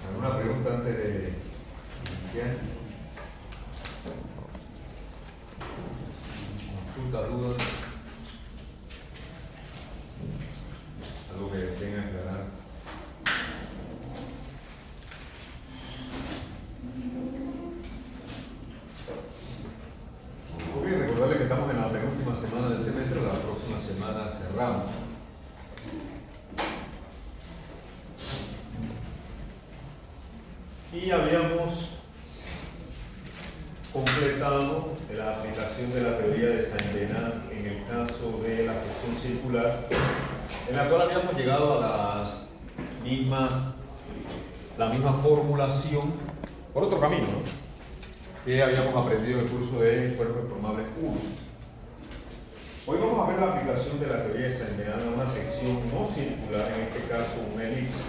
¿Alguna pregunta antes de iniciar? Consulta, dudas. Algo que deseen aclarar. Muy bien, recordarles que estamos en la penúltima semana del semestre, la próxima semana cerramos. Y habíamos completado la aplicación de la teoría de Saint-Venant en el caso de la sección circular, en la cual habíamos llegado a la misma formulación por otro camino, ¿no?, que habíamos aprendido en el curso de cuerpos deformables 1. Hoy vamos a ver la aplicación de la teoría de Saint-Venant a una sección no circular, en este caso una elipse.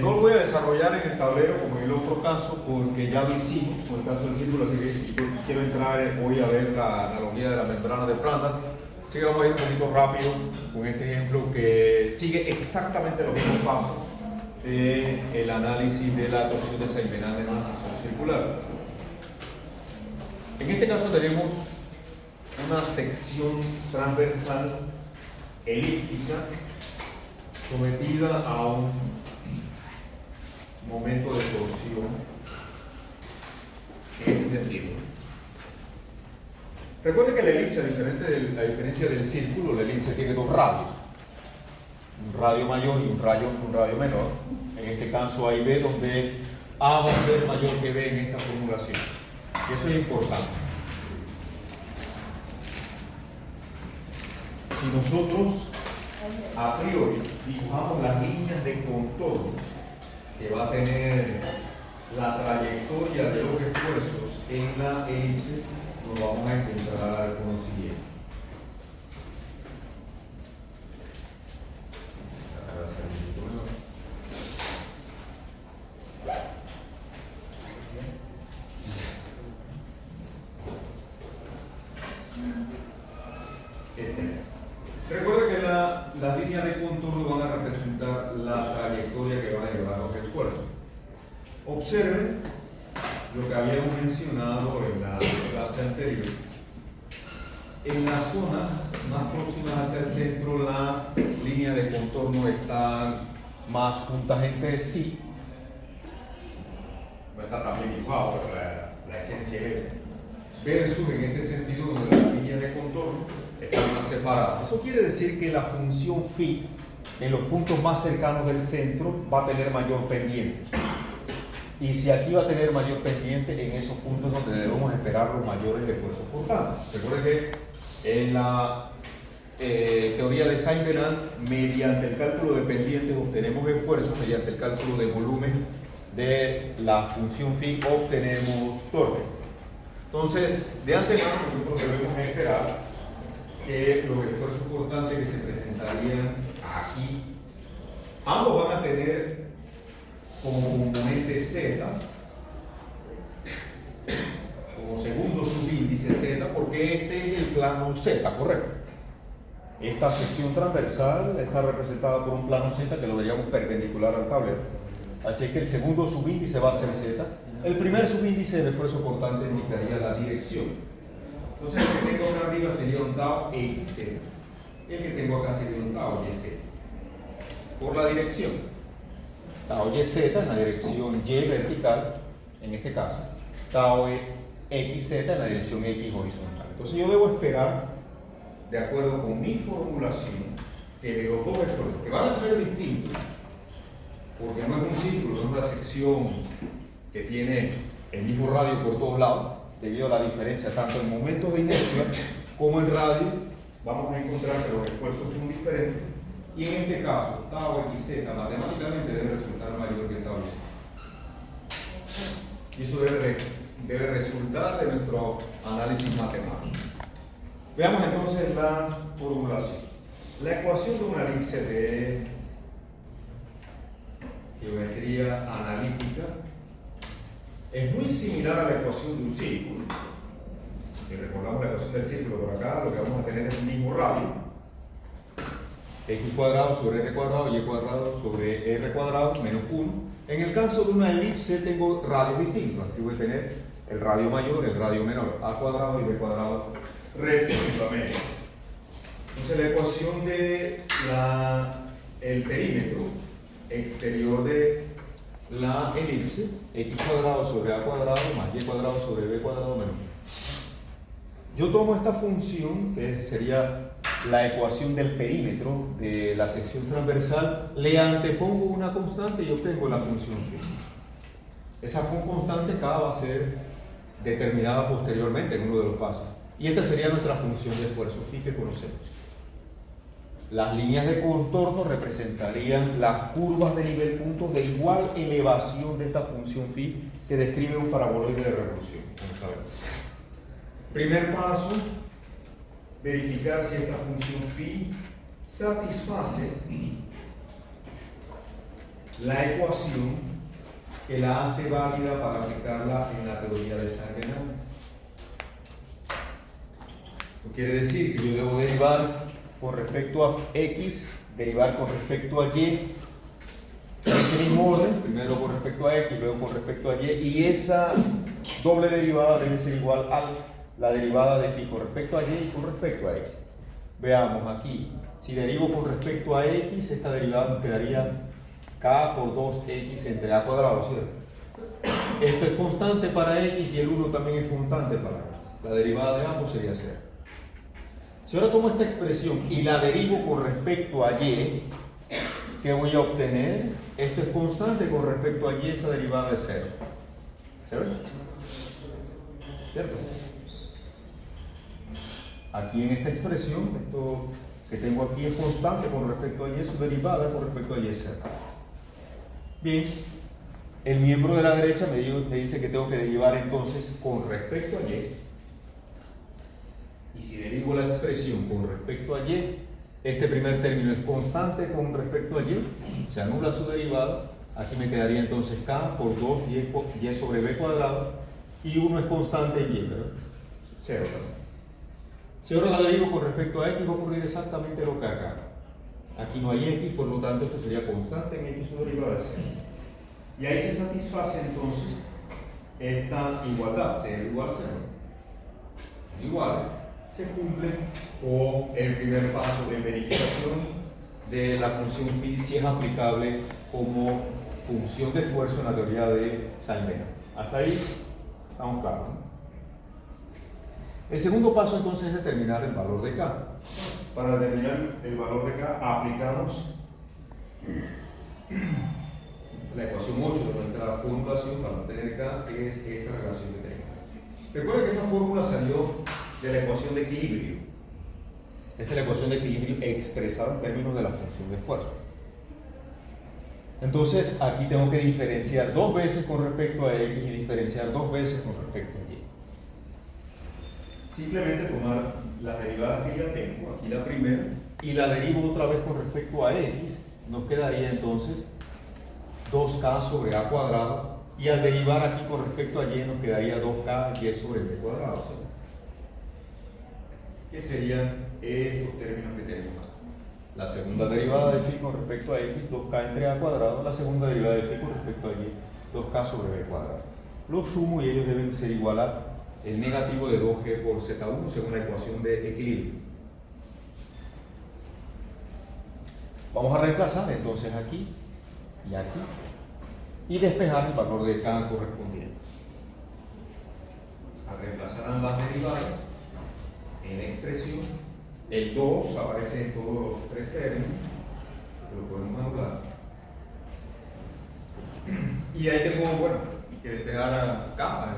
No lo voy a desarrollar en el tablero como en el otro caso, porque ya lo hicimos con el caso del círculo, así que yo quiero entrar hoy a ver la analogía de la membrana de Prandtl. Así que vamos a ir un poquito rápido con este ejemplo que sigue exactamente los mismos pasos del análisis de la torsión de Saint-Venant en una sección circular. En este caso tenemos una sección transversal elíptica sometida a un momento de torsión en este sentido. Recuerden que la elipse, a diferencia del círculo, la elipse tiene dos radios, un radio mayor y un radio menor. En este caso A y B, donde A va a ser mayor que B en esta formulación. Y eso es importante. Si nosotros a priori dibujamos las líneas de contorno que va a tener la trayectoria de los esfuerzos en la elipse, nos vamos a encontrar con lo siguiente. Etcétera. Recuerda que las líneas de contorno van a representar la trayectoria que van a llevar los esfuerzos. Observen lo que habíamos mencionado en la clase anterior. En las zonas más próximas hacia el centro, las líneas de contorno están más juntas entre sí. No está tan bien dibujado, pero la esencia es esa. Versus en este sentido, donde las líneas de contorno están más separadas. Eso quiere decir que la función phi en los puntos más cercanos del centro va a tener mayor pendiente. Y si aquí va a tener mayor pendiente, en esos puntos donde debemos esperar los mayores esfuerzos por tanto. Recuerden que en la teoría de Saint-Venant, mediante el cálculo de pendientes obtenemos esfuerzos, mediante el cálculo de volumen de la función phi obtenemos torque. Entonces, de antemano nosotros debemos esperar que los esfuerzos portantes que se presentarían aquí, ambos van a tener como componente Z, como segundo subíndice Z, porque este es el plano Z, ¿correcto? Esta sección transversal está representada por un plano Z que lo veríamos perpendicular al tablero. Así que el segundo subíndice va a ser Z. El primer subíndice del esfuerzo portante indicaría la dirección. Entonces el que tengo acá arriba sería un tau XZ. El que tengo acá sería un tau YZ. Por la dirección. Tau YZ en la dirección Y vertical, en este caso. Tau XZ en la dirección X horizontal. Entonces yo debo esperar, de acuerdo con mi formulación, que de los dos esfuerzos, que van a ser distintos, porque no es un círculo, es una sección que tiene el mismo radio por todos lados, debido a la diferencia tanto en momentos de inercia como en radio, vamos a encontrar que los esfuerzos son diferentes, y en este caso, tau XZ matemáticamente debe resultar mayor que tau Y. Y eso debe resultar de nuestro análisis matemático. Veamos entonces la formulación. La ecuación de una elipse de geometría analítica es muy similar a la ecuación de un círculo. Si recordamos la ecuación del círculo por acá, lo que vamos a tener es el mismo radio, x cuadrado sobre r cuadrado, y cuadrado sobre r cuadrado menos 1. En el caso de una elipse tengo radios distintos. Aquí voy a tener el radio mayor, el radio menor, a cuadrado y b cuadrado respectivamente. Entonces la ecuación de el perímetro exterior de la elipse, x cuadrado sobre a cuadrado más y cuadrado sobre b cuadrado menos 1. Yo tomo esta función, que sería la ecuación del perímetro de la sección transversal, le antepongo una constante y obtengo la función phi. Esa constante K va a ser determinada posteriormente en uno de los pasos. Y esta sería nuestra función de esfuerzo phi que conocemos. Las líneas de contorno representarían las curvas de nivel punto de igual elevación de esta función phi que describe un paraboloide de revolución, como sabemos. Primer paso, verificar si esta función phi satisface la ecuación que la hace válida para aplicarla en la teoría de Sargenant. Quiere decir que yo debo derivar con respecto a x, derivar con respecto a y, en ese mismo orden, primero con respecto a x, luego con respecto a y, y esa doble derivada debe ser igual a la derivada de phi con respecto a y con respecto a x. Veamos aquí, si derivo con respecto a x, esta derivada nos quedaría k por 2x entre a cuadrado, ¿cierto? Esto es constante para x y el 1 también es constante para x. La derivada de ambos sería 0. Si ahora tomo esta expresión y la derivo con respecto a y, ¿qué voy a obtener? Esto es constante con respecto a y, esa derivada es 0. ¿Cierto? Aquí en esta expresión, esto que tengo aquí es constante con respecto a y, su derivada con respecto a y es 0. Bien, el miembro de la derecha me dice que tengo que derivar entonces con respecto a y. Y si derivo la expresión con respecto a y, este primer término es constante con respecto a y, se anula su derivada, aquí me quedaría entonces k por 2y sobre b cuadrado, y 1 es constante en y, ¿verdad? 0. Si ahora la derivo con respecto a x, va a ocurrir exactamente lo que acá. Aquí no hay x, por lo tanto esto sería constante en x, su derivada es 0. Y ahí se satisface entonces esta igualdad, c es igual a 0. Iguales. Se cumple con el primer paso de verificación de la función phi si es aplicable como función de esfuerzo en la teoría de Sargenant. Hasta ahí estamos claros, ¿no? El segundo paso entonces es determinar el valor de K. Para determinar el valor de K aplicamos la ecuación 8 de nuestra formulación para obtener K, que es esta relación que tenemos. Recuerden que esa fórmula salió de la ecuación de equilibrio. Esta es la ecuación de equilibrio expresada en términos de la función de esfuerzo. Entonces aquí tengo que diferenciar dos veces con respecto a x y diferenciar dos veces con respecto a y. Simplemente tomar las derivadas que ya tengo, aquí la primera, y la derivo otra vez con respecto a x, nos quedaría entonces 2k sobre a cuadrado, y al derivar aquí con respecto a y nos quedaría 2k y sobre b cuadrado, ¿sí? Que serían estos términos que tenemos acá. La segunda derivada de phi con respecto a x, 2k entre a cuadrado, la segunda derivada de phi con respecto a y, 2k sobre b cuadrado. Los sumo y ellos deben ser igual a el negativo de 2g por z1 según la ecuación de equilibrio. Vamos a reemplazar entonces aquí y aquí y despejar el valor de k correspondiente. Al reemplazar ambas derivadas en la expresión, el 2 aparece en todos los tres términos, lo podemos anular. Y ahí tengo, bueno, que despejar a k.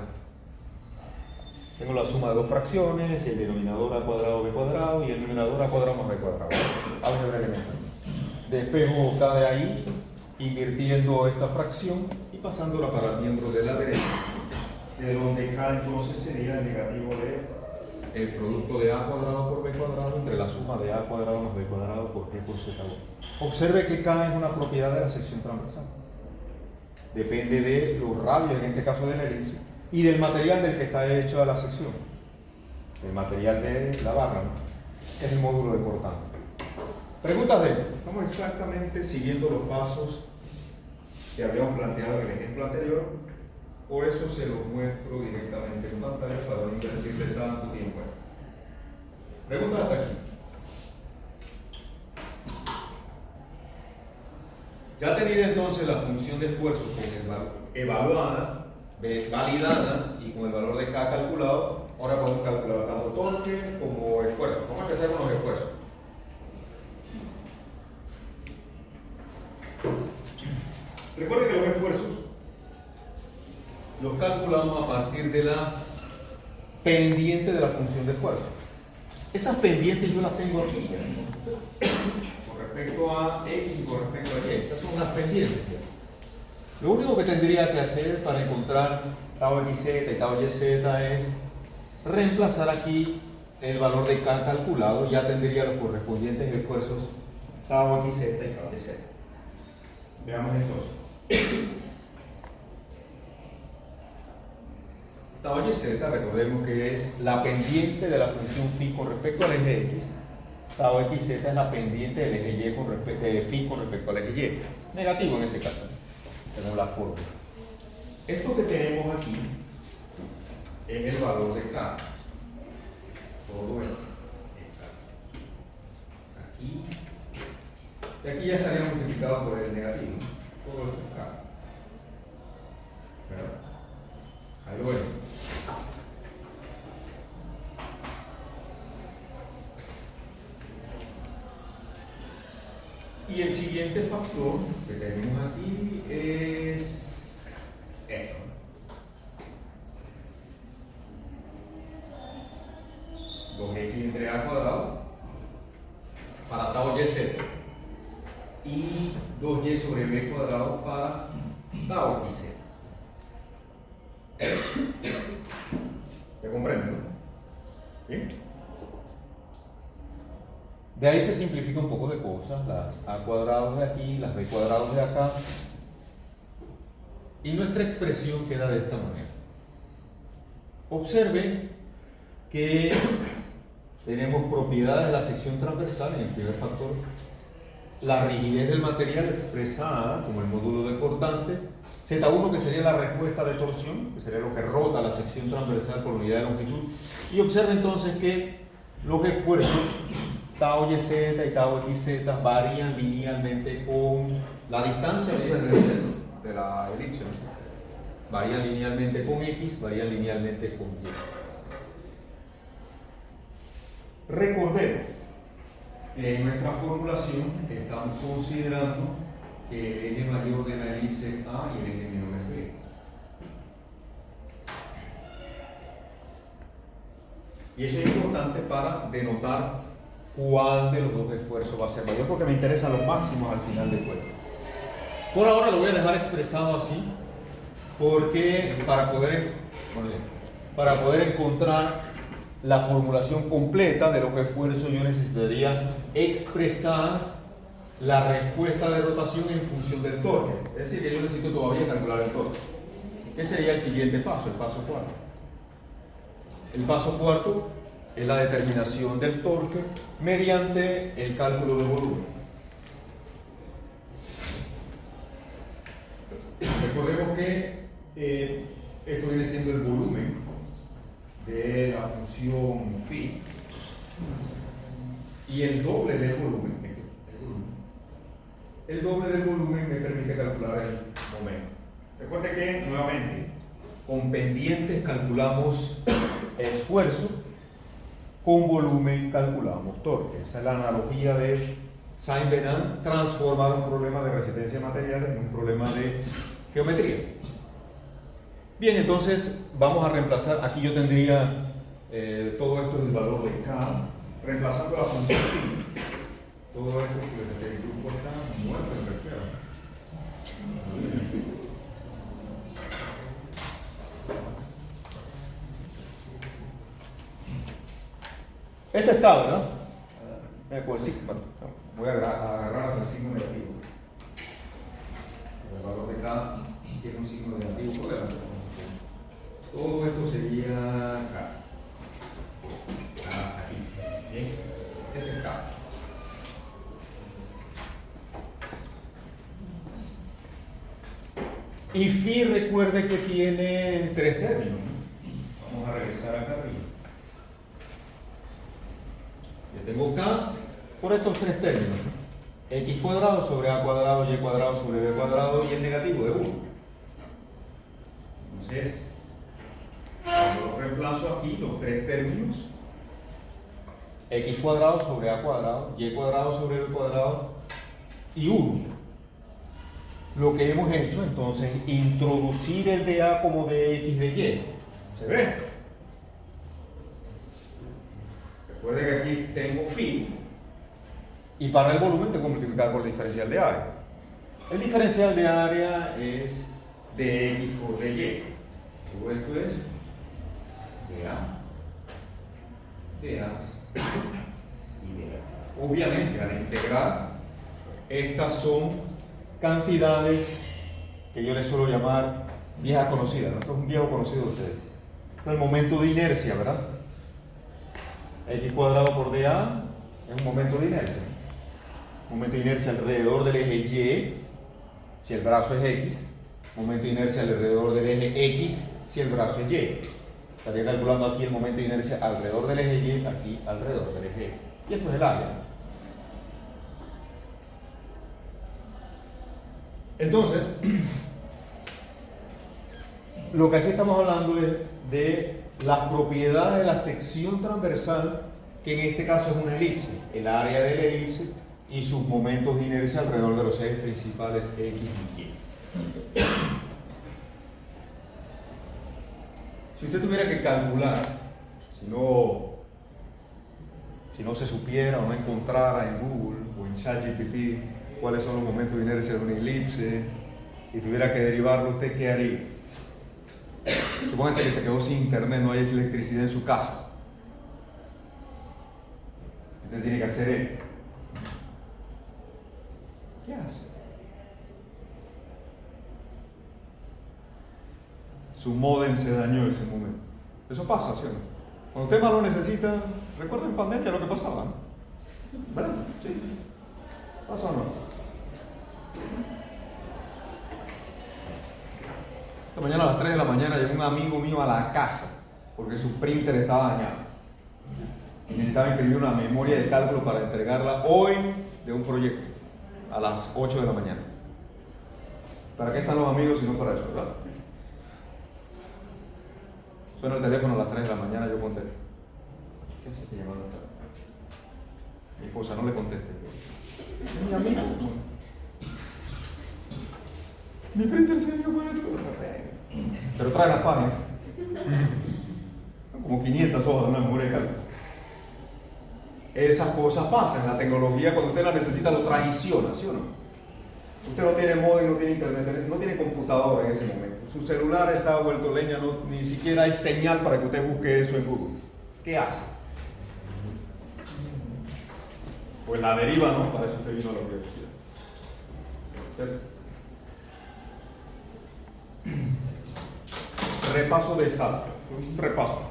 Tengo la suma de dos fracciones, el denominador a cuadrado b cuadrado y el numerador a cuadrado más b cuadrado. Álgebra elemental. Despejo k de ahí, invirtiendo esta fracción y pasándola para el miembro de la derecha, de donde k entonces sería el negativo de el producto de a cuadrado por b cuadrado entre la suma de a cuadrado más b cuadrado por g por z1. Observe que k es una propiedad de la sección transversal. Depende de los radios, en este caso de la elipse, y del material del que está hecha la sección. El material de la barra, ¿no? Es el módulo de cortante. Preguntas de estamos exactamente siguiendo los pasos que habíamos planteado en el ejemplo anterior, por eso se los muestro directamente en pantalla para no invertirle tanto tiempo. Preguntas hasta aquí. Ya tenida entonces la función de esfuerzo evaluada, validada y con el valor de K calculado, ahora podemos calcular tanto torque como esfuerzo. Vamos a empezar con los esfuerzos. Recuerden que los esfuerzos los calculamos a partir de la pendiente de la función de esfuerzo. Esas pendientes yo las tengo aquí, con respecto a X y con respecto a Y. Estas son las pendientes. Lo único que tendría que hacer para encontrar tau XZ y tau YZ es reemplazar aquí el valor de K calculado. Ya tendría los correspondientes esfuerzos tau XZ y tau YZ. Veamos entonces. Tau YZ, recordemos que es la pendiente de la función phi con respecto al eje X. Tau XZ es la pendiente del eje Y con respecto de phi con respecto al eje Y. Negativo en ese caso, según la fórmula. Esto que tenemos aquí es el valor de K. Todo esto. Aquí. Y aquí ya estaría multiplicado por el negativo. Todo esto es K. ¿Verdad? Ahí lo vemos. Y el siguiente factor que tenemos aquí es esto. Dos x entre a cuadrado para tau YZ y 2y sobre b cuadrado para tau XZ. ¿Se comprende? ¿Bien? De ahí se simplifica un poco de cosas, las a cuadrados de aquí, las b cuadrados de acá, y nuestra expresión queda de esta manera. Observen que tenemos propiedades de la sección transversal en el primer factor, la rigidez del material expresada como el módulo de cortante, Z1 que sería la respuesta de torsión, que sería lo que rota la sección transversal por unidad de longitud, y observen entonces que los esfuerzos tau YZ y tau XZ varían linealmente con la distancia de la elipse, varían linealmente con X, varían linealmente con Y. Recordemos que en nuestra formulación estamos considerando que el eje mayor de la elipse A y el eje menor es B. Y eso es importante para denotar cuál de los dos esfuerzos va a ser mayor, porque me interesan los máximos al final del cuento. Por ahora lo voy a dejar expresado así, porque para poder encontrar la formulación completa de los esfuerzos yo necesitaría expresar la respuesta de rotación en función del torque. Es decir, que yo necesito todavía calcular el torque. ¿Qué sería el siguiente paso? El paso cuarto. El paso cuarto es la determinación del torque mediante el cálculo de volumen. Recordemos que esto viene siendo el volumen de la función phi y el doble del volumen. El doble del volumen me permite calcular el momento. Recuerde que, nuevamente, con pendientes calculamos esfuerzo, con volumen calculamos torque. Esa es la analogía de Saint-Venant, transformar un problema de resistencia de materiales en un problema de geometría. Bien, entonces vamos a reemplazar, aquí yo tendría todo esto es el valor de K, reemplazando la función phi. Todo esto, el grupo está muerto en reflejo. Este está, ¿verdad? Voy a agarrar hasta el signo negativo. El valor de K tiene un signo negativo por delante. Todo esto sería K. Aquí. Bien. Este es K. Y phi, recuerde que tiene tres términos, ¿no? Vamos a regresar acá arriba. Yo tengo K por estos tres términos, x cuadrado sobre a cuadrado, y cuadrado sobre b cuadrado y el negativo de 1. Entonces, yo reemplazo aquí los tres términos, x cuadrado sobre a cuadrado, y cuadrado sobre b cuadrado y 1. Lo que hemos hecho entonces es introducir el de a como de x de y. ¿Se ve? Recuerden que aquí tengo phi. Y para el volumen tengo que multiplicar por el diferencial de área. El diferencial de área es de x por de y. Luego esto es de a y de a. Obviamente, al integrar, estas son cantidades que yo les suelo llamar viejas conocidas, ¿no? Esto es un viejo conocido de ustedes. Esto es el momento de inercia, ¿verdad? X cuadrado por dA es un momento de inercia. Momento de inercia alrededor del eje Y, si el brazo es X. Momento de inercia alrededor del eje X, si el brazo es Y. Estaría calculando aquí el momento de inercia alrededor del eje Y, aquí alrededor del eje X. Y esto es el área. Entonces, lo que aquí estamos hablando es de las propiedades de la sección transversal, que en este caso es una elipse, el área de la elipse y sus momentos de inercia alrededor de los ejes principales X y Y. Si usted tuviera que calcular, si no se supiera o no encontrara en Google o en ChatGPT cuáles son los momentos de inercia de una elipse y tuviera que derivarlo, ¿usted qué haría? Supóngase que se quedó sin internet, no hay electricidad en su casa. Usted tiene que hacer esto. ¿Qué hace? Su módem se dañó en ese momento. Eso pasa, ¿sí o no? Cuando usted más lo necesita, recuerda en pandemia lo que pasaba, ¿no? ¿Verdad? Sí. ¿Pasa o no? Esta mañana a las 3 de la mañana llegó un amigo mío a la casa porque su printer estaba dañado y necesitaba imprimir una memoria de cálculo para entregarla hoy de un proyecto a las 8 de la mañana. ¿Para qué están los amigos si no para eso, verdad? Suena el teléfono a las 3 de la mañana, yo contesto. ¿Qué hace que llamando tarde? Mi esposa, no le conteste. Mi amigo. Mi printer se dio mal. Pero trae las páginas. Como 500 hojas de una memoria de cálculo. Esas cosas pasan. La tecnología, cuando usted la necesita, lo traiciona, ¿sí o no? Usted no tiene modem, no tiene internet, no tiene computadora en ese momento. Su celular está vuelto leña, ni siquiera hay señal para que usted busque eso en Google. ¿Qué hace? Pues la deriva, ¿no? Para eso usted vino a la universidad. Repaso de esta. Un repaso.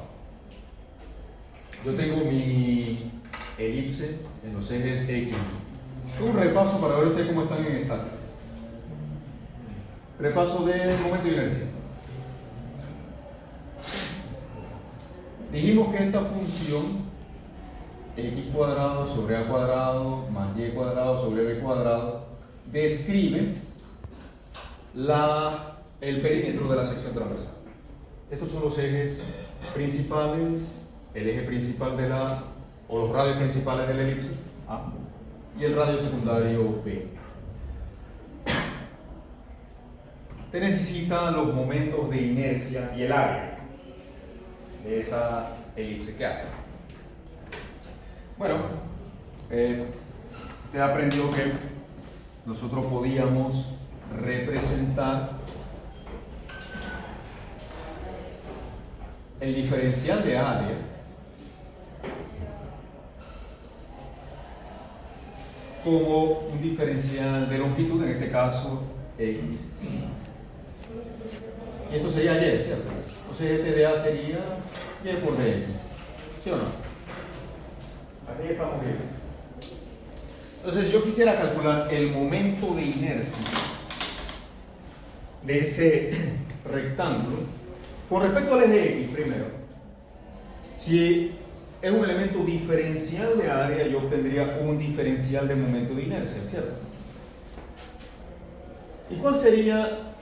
Yo tengo mi elipse en los ejes X. Un repaso para ver ustedes cómo están en esta. Repaso del momento de inercia. Dijimos que esta función x cuadrado sobre a cuadrado más y cuadrado sobre b cuadrado describe el perímetro de la sección transversal. Estos son los ejes principales, el eje principal o los radios principales de la elipse A y el radio secundario B. Usted necesita los momentos de inercia y el área de esa elipse. ¿Qué hace? Bueno, usted aprendió que nosotros podíamos representar el diferencial de área como un diferencial de longitud, en este caso X. Y esto sería Y, ¿cierto? Entonces este de A sería Y por dx. ¿Sí o no? Aquí estamos bien. Entonces, si yo quisiera calcular el momento de inercia de ese rectángulo con respecto al eje X primero. Si es un elemento diferencial de área, yo obtendría un diferencial de momento de inercia, ¿cierto? ¿Y cuál sería?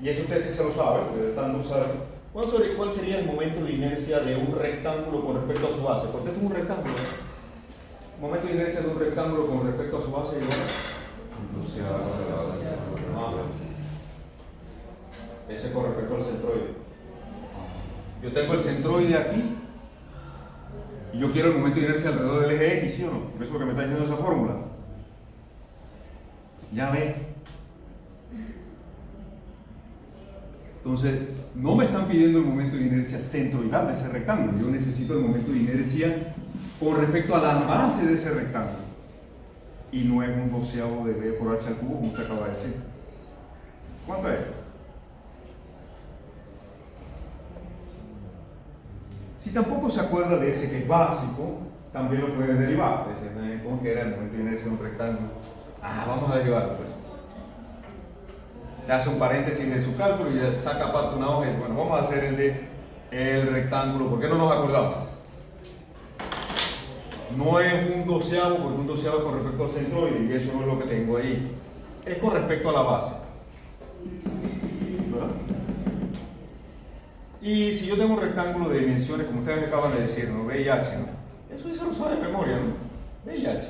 Y eso usted sí se lo sabe, porque tanto saben. ¿Cuál sería el momento de inercia de un rectángulo con respecto a su base? Porque esto es un rectángulo. Momento de inercia de un rectángulo con respecto a su base igual. Ese con respecto al centroide. Yo tengo el centroide aquí y yo quiero el momento de inercia alrededor del eje X, ¿sí o no? Por eso es lo que me está diciendo esa fórmula. Ya ve. Entonces, no me están pidiendo el momento de inercia centroidal de ese rectángulo. Yo necesito el momento de inercia con respecto a la base de ese rectángulo. Y no es un doceavo de B por H al cubo, como usted acaba de decir. ¿Cuánto es? Si tampoco se acuerda de ese que es básico, también lo puede derivar. ¿Cómo que era el momento de inercia de un rectángulo? Vamos a derivarlo, pues. Hace un paréntesis de su cálculo y saca aparte una hoja y bueno, vamos a hacer el de el rectángulo. ¿Por qué no nos acordamos? No es un doceavo, porque un doceavo es con respecto al centroide y eso no es lo que tengo ahí. Es con respecto a la base. ¿Verdad? Y si yo tengo un rectángulo de dimensiones, como ustedes acaban de decir, ¿no? B y H, ¿no? Eso sí se lo sabe de memoria, ¿no? B y H.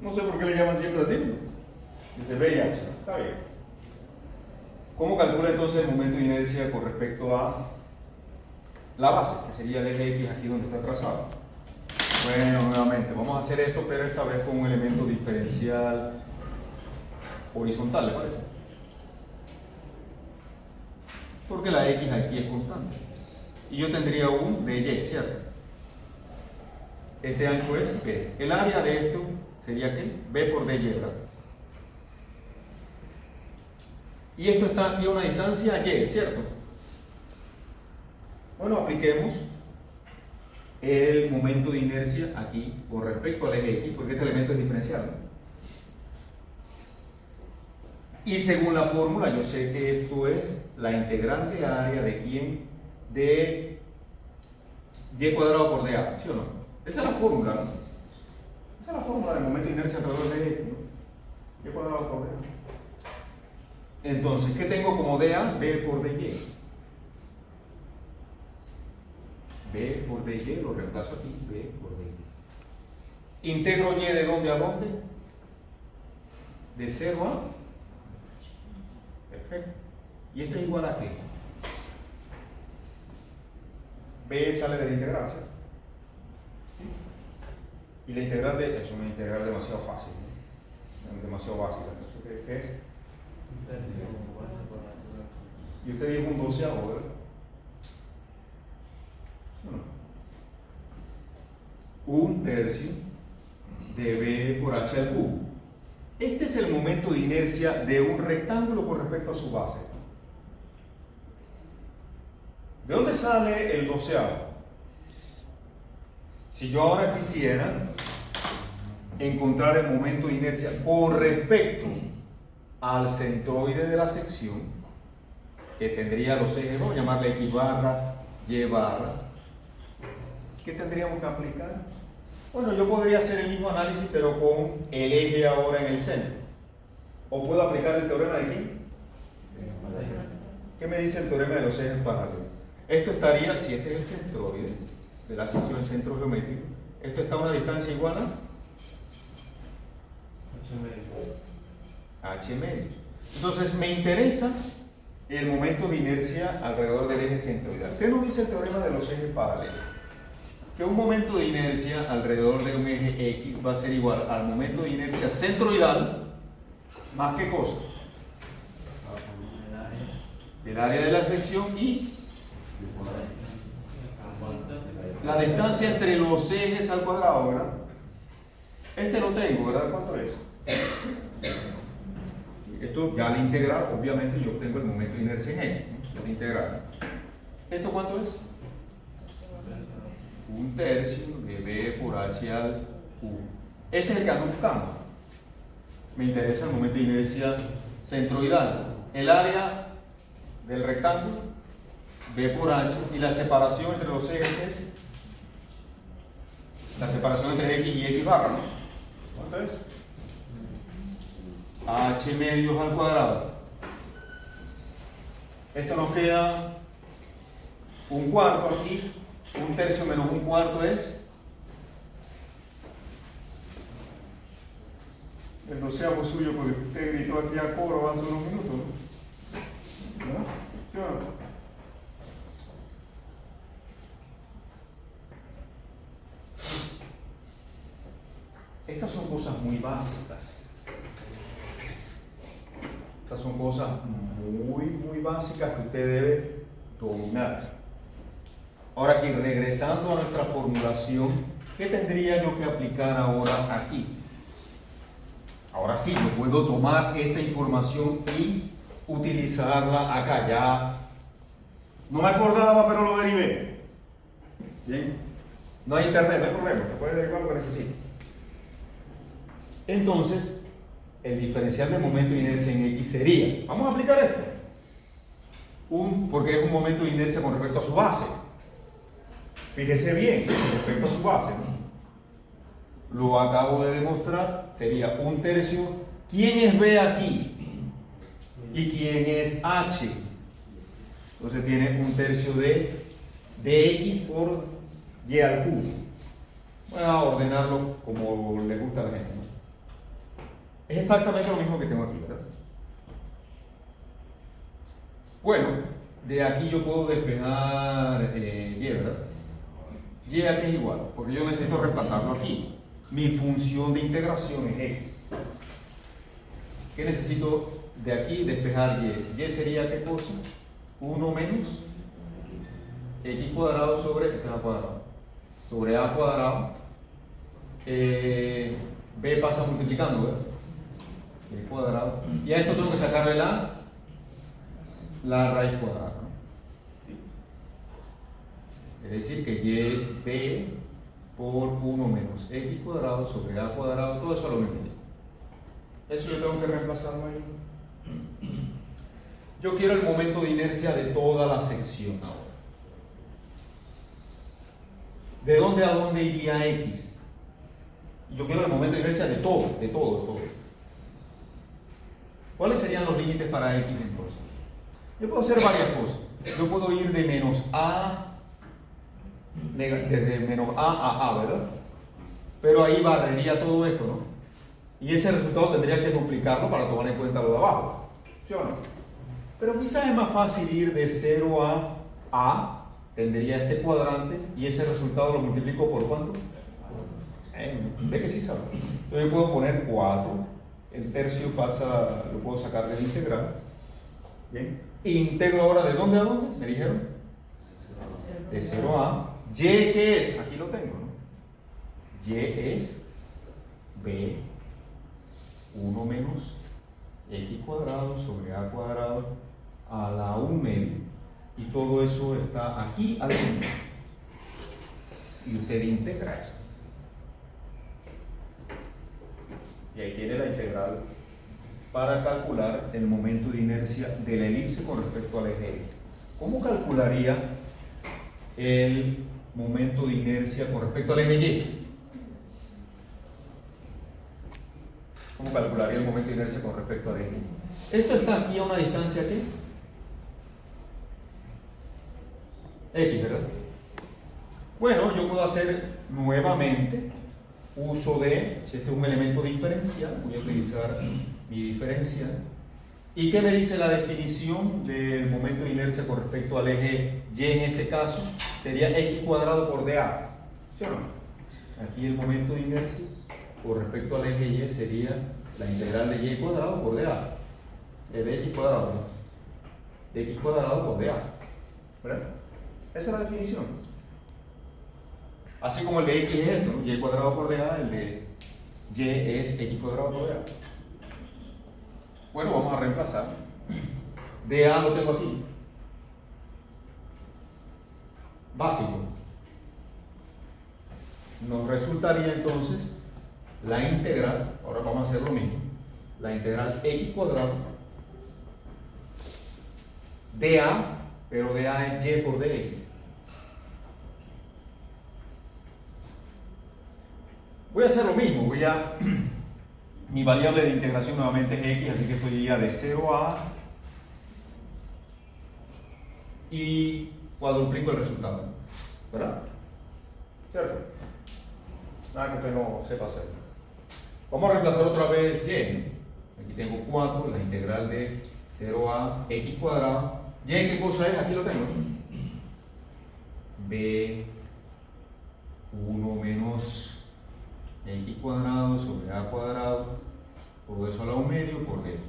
No sé por qué le llaman siempre así, ¿no? Dice B y H, ¿no? Está bien. ¿Cómo calcula entonces el momento de inercia con respecto a la base, que sería el eje X aquí donde está trazado? Bueno, nuevamente, vamos a hacer esto, pero esta vez con un elemento diferencial horizontal, ¿le parece? Porque la X aquí es constante. Y yo tendría un dy, ¿cierto? Este ancho es B. El área de esto sería ¿qué? B por dy, ¿verdad? Y esto está aquí a una distancia y, ¿cierto? Bueno, apliquemos el momento de inercia aquí con respecto al eje X, porque este elemento es diferencial, ¿no? Y según la fórmula, yo sé que esto es la integral de área de quién, de y cuadrado por dA, ¿sí o no? Esa es la fórmula, ¿no? Esa es la fórmula del momento de inercia alrededor del eje X, ¿no? Y cuadrado por dA. Entonces, ¿qué tengo como dA? B por dy. B por dy, lo reemplazo aquí, B por dy. Integro y de dónde a dónde? De 0 a... Perfecto. ¿Y esto es igual a qué? B sale de la integral, ¿cierto? Y la integral de... Es una integral demasiado fácil, ¿no? Demasiado básica. Entonces, ¿qué es? Y usted dijo un doceavo, ¿verdad? ¿Sí o no? Un tercio de B por H al cubo. Este es el momento de inercia de un rectángulo con respecto a su base. ¿De dónde sale el doceavo? Si yo ahora quisiera encontrar el momento de inercia con respecto al centroide de la sección, que tendría los ejes, vamos a llamarle X barra, Y barra, ¿qué tendríamos que aplicar? Bueno, yo podría hacer el mismo análisis, pero con el eje ahora en el centro. ¿O puedo aplicar el teorema de quién? ¿Qué me dice el teorema de los ejes paralelos? Esto estaría, si este es el centroide de la sección centro geométrico, esto está a una distancia igual a H medio. Entonces me interesa el momento de inercia alrededor del eje centroidal. ¿Qué nos dice el teorema de los ejes paralelos? Que un momento de inercia alrededor de un eje X va a ser igual al momento de inercia centroidal más ¿qué cosa? El área de la sección y la distancia entre los ejes al cuadrado, ¿verdad? Este lo tengo, ¿verdad? ¿Cuánto es? Esto ya la integral, obviamente yo obtengo el momento de inercia en X, ¿no? La integral. ¿Esto cuánto es? Un tercio de B por H al cubo. Este es el que ando buscando. Me interesa el momento de inercia centroidal. el área del rectángulo, B por H, y la separación entre los ejes es la separación entre X y X barra, ¿no? ¿Cuánto es? H medios al cuadrado. Esto nos queda un cuarto aquí, un tercio menos un cuarto es El doceavo suyo porque usted gritó aquí a coro hace unos minutos, ¿no? ¿No? ¿Sí o no? Estas son cosas muy básicas. Estas son cosas muy básicas que usted debe dominar. Ahora aquí, regresando a nuestra formulación, ¿qué tendría yo que aplicar ahora aquí? Ahora sí, yo puedo tomar esta información y utilizarla acá. Ya No me acordaba, pero lo derivé. Bien. No hay internet, no hay problema. Te puedes derivar lo que necesites. entonces, el diferencial de momento de inercia en X sería, vamos a aplicar esto, porque es un momento de inercia con respecto a su base. Fíjese bien, con respecto a su base, ¿no? Lo acabo de demostrar, sería un tercio. ¿Quién es B aquí? ¿Y quién es H? Entonces tiene un tercio de X por Y al cubo. Voy a ordenarlo como le gusta a la gente, ¿no? Es exactamente lo mismo que tengo aquí, ¿verdad? Bueno, de aquí yo puedo despejar Y, ¿verdad? Y aquí es igual, porque yo necesito reemplazarlo aquí. Mi función de integración es X. ¿Qué necesito de aquí? Despejar Y. Y sería ¿qué cosa? 1 menos X cuadrado sobre, esto es A cuadrado, sobre A cuadrado. B pasa multiplicando, ¿verdad? B cuadrado. Y a esto tengo que sacarle la raíz cuadrada, ¿no? Es decir, que Y es B por 1 menos X cuadrado sobre A cuadrado, todo eso lo mismo. Eso yo tengo que reemplazarlo ahí. Yo quiero el momento de inercia de toda la sección ahora. ¿De dónde a dónde iría X? Yo quiero el momento de inercia de todo, de todo. ¿Cuáles serían los límites para X entonces? Yo puedo hacer varias cosas. Yo puedo ir de menos A, desde menos A, ¿verdad? Pero ahí barrería todo esto, ¿no? Y ese resultado tendría que duplicarlo para tomar en cuenta lo de abajo. ¿Sí o no? Pero quizás es más fácil ir de 0 a A, tendría este cuadrante, y ese resultado lo multiplico por ¿cuánto? Ve que sí sabe. Entonces puedo poner 4, el tercio pasa, lo puedo sacar del integral. Bien. Integro ahora ¿de dónde a dónde? Me dijeron. De 0 a Y, ¿qué es? Aquí lo tengo, ¿no? Y es B 1 menos X cuadrado sobre A cuadrado a la 1 medio, y todo eso está aquí al centro. Y usted integra eso. Y ahí tiene la integral para calcular el momento de inercia de la elipse con respecto al eje. ¿Cómo calcularía el momento de inercia con respecto al eje Y? ¿Cómo calcularía el momento de inercia con respecto al eje Y? Esto está aquí a una distancia ¿qué? X, ¿verdad? Bueno, yo puedo hacer nuevamente uso de, si este es un elemento diferencial, voy a utilizar mi diferencial. ¿Y qué me dice la definición del momento de inercia con respecto al eje Y en este caso? Sería X cuadrado por dA. ¿Sí o no? Aquí el momento de inercia con respecto al eje Y sería la integral de Y cuadrado por dA. De X cuadrado, ¿no? De X cuadrado por dA. ¿Verdad? Esa es la definición. Así como el de X es esto, ¿no? Y cuadrado por dA, el de Y es X cuadrado por dA. Bueno, vamos a reemplazar. dA lo tengo aquí. Básico. Nos resultaría entonces la integral, ahora vamos a hacer lo mismo, la integral X cuadrado dA, pero dA es y por dx. Voy a hacer lo mismo, mi variable de integración nuevamente es x, así que esto iría de 0 a y cuadruplico el resultado, ¿verdad? ¿Cierto? Nada que usted no sepa hacer. Vamos a reemplazar otra vez y. Aquí tengo 4, la integral de 0 a x cuadrado. ¿Y qué cosa es? Aquí lo tengo. B 1 menos x cuadrado sobre a cuadrado por eso a la 1 medio por dx.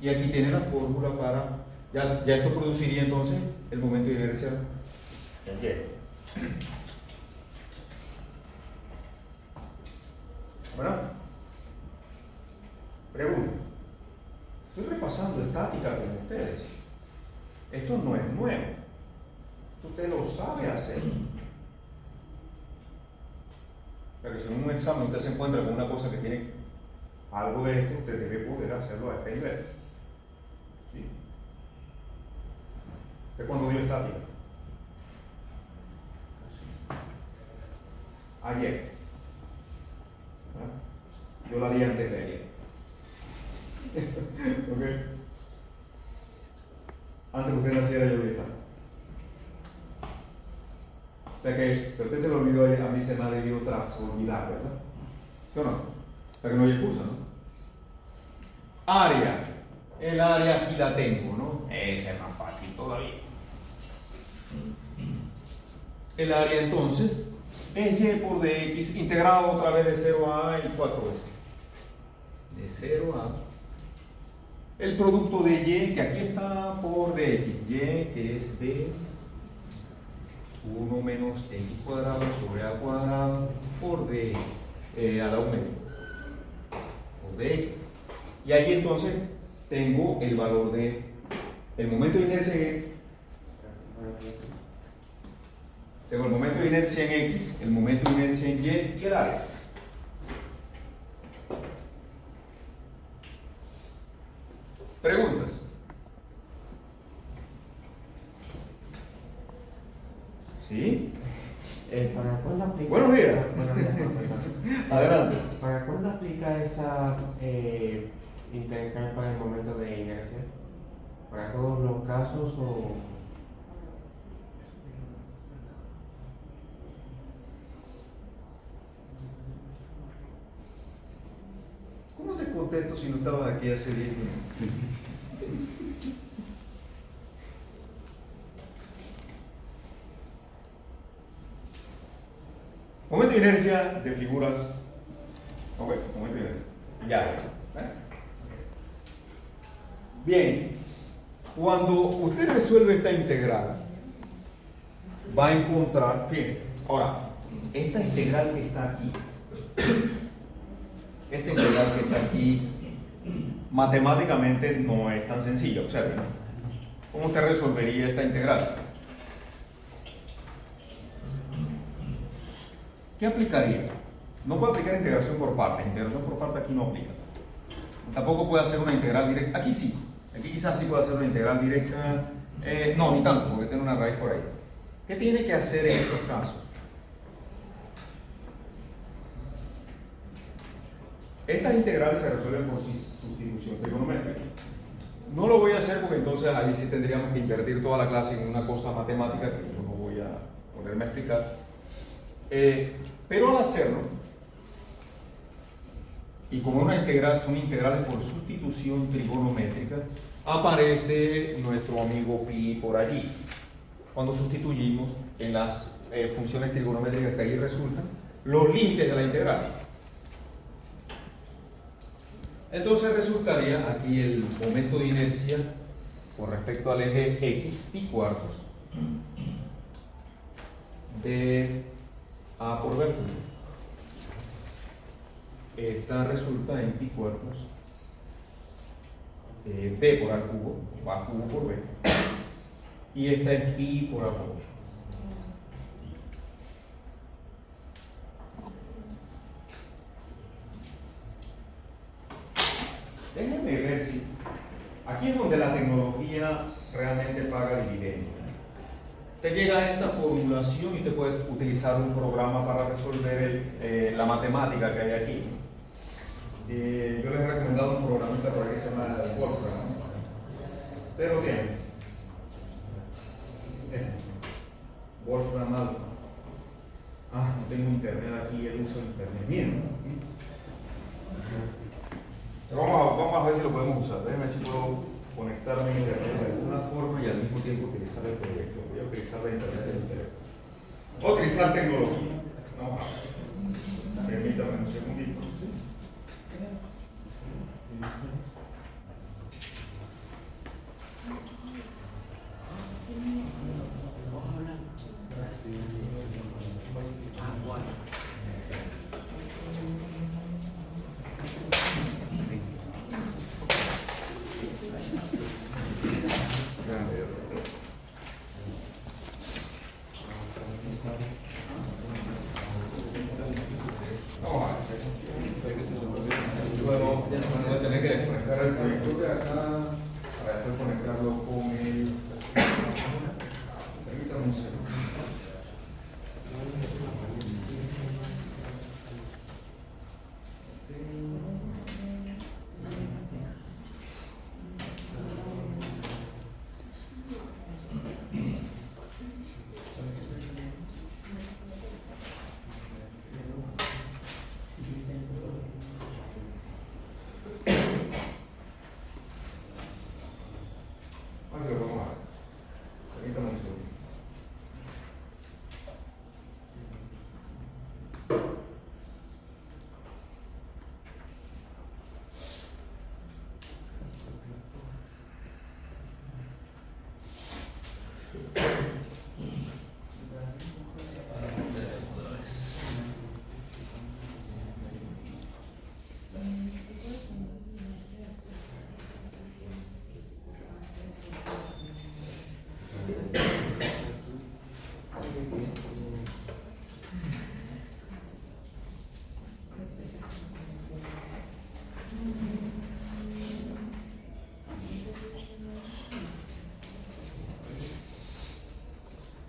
Y aquí tiene la fórmula para, ya esto produciría entonces el momento de inercia en y. ¿Verdad? Pregunta. Estoy repasando estática con ustedes. Esto no es nuevo. Usted lo sabe hacer. Pero si en un examen usted se encuentra con una cosa que tiene algo de esto, usted debe poder hacerlo a este nivel. ¿Sí? ¿Usted cuándo dio estática? Ayer. ¿Ah? Yo la di antes de ayer. ¿Ok? Antes que usted naciera yo di estática. O sea que, si a usted se lo olvidó, a mí se me ha debido tras olvidar, ¿verdad? ¿Sí o no? O sea que no hay excusa, ¿no? Área. El área aquí la tengo, ¿no? Esa es más fácil todavía. El área entonces es y por dx integrado otra vez de 0 a y 4 veces. De 0 a el producto de y, que aquí está por dx, y que es de 1 menos x cuadrado sobre a cuadrado por dx a la 1 medio por dx. Y ahí entonces tengo el valor de el momento de inercia en tengo el momento de inercia en x, el momento de inercia en y el área. ¿Preguntas? ¿Sí? ¿Para cuándo aplica? Buenos días. Buenos días, profesor. Adelante. ¿Para cuándo aplica esa integral para el momento de inercia? ¿Para todos los casos o...? ¿Cómo te contesto si no estabas aquí hace 10 minutos? Momento de inercia de figuras. Ok, momento de inercia. Ya ves. Bien, cuando usted resuelve esta integral, va a encontrar, fíjense, ahora, esta integral que está aquí, matemáticamente no es tan sencilla, observen. ¿Cómo usted resolvería esta integral? ¿Qué aplicaría? No puede aplicar integración por partes. Integración por parte aquí no aplica. Tampoco puede hacer una integral directa. Aquí sí. Aquí quizás sí puede hacer una integral directa. No, ni tanto, porque tiene una raíz por ahí. ¿Qué tiene que hacer en estos casos? Estas integrales se resuelven por sustitución trigonométrica. No lo voy a hacer porque entonces ahí sí tendríamos que invertir toda la clase en una cosa matemática que yo no voy a ponerme a explicar. Pero al hacerlo, y como una integral, son integrales por sustitución trigonométrica, aparece nuestro amigo pi por allí. Cuando sustituimos en las funciones trigonométricas que ahí resultan, los límites de la integral. Entonces resultaría aquí el momento de inercia con respecto al eje x pi cuartos de a por b. Esta resulta en pi cuartos b por a cubo, o a cubo por b, y esta es pi por a cubo. Déjenme ver si aquí es donde la tecnología realmente paga dividendos. Te llega a esta formulación y usted puede utilizar un programa para resolver la matemática que hay aquí. Yo les he recomendado un programita por ahí que se llama Wolfram. Ustedes lo tienen. Wolfram Alpha. Ah, no tengo internet aquí, el uso de internet. Bien. Pero vamos a ver si lo podemos usar. Déjenme ver si puedo conectarme a internet de alguna forma y al mismo tiempo utilizar el proyecto. Voy a utilizar la internet del teléfono. Voy a utilizar tecnología. Vamos a ver. Permítame un segundito. Bueno, voy a tener que desconectar el proyector de acá para después conectarlo con el. Permítame un segundo. Así lo vamos a ver. Permítame un segundo.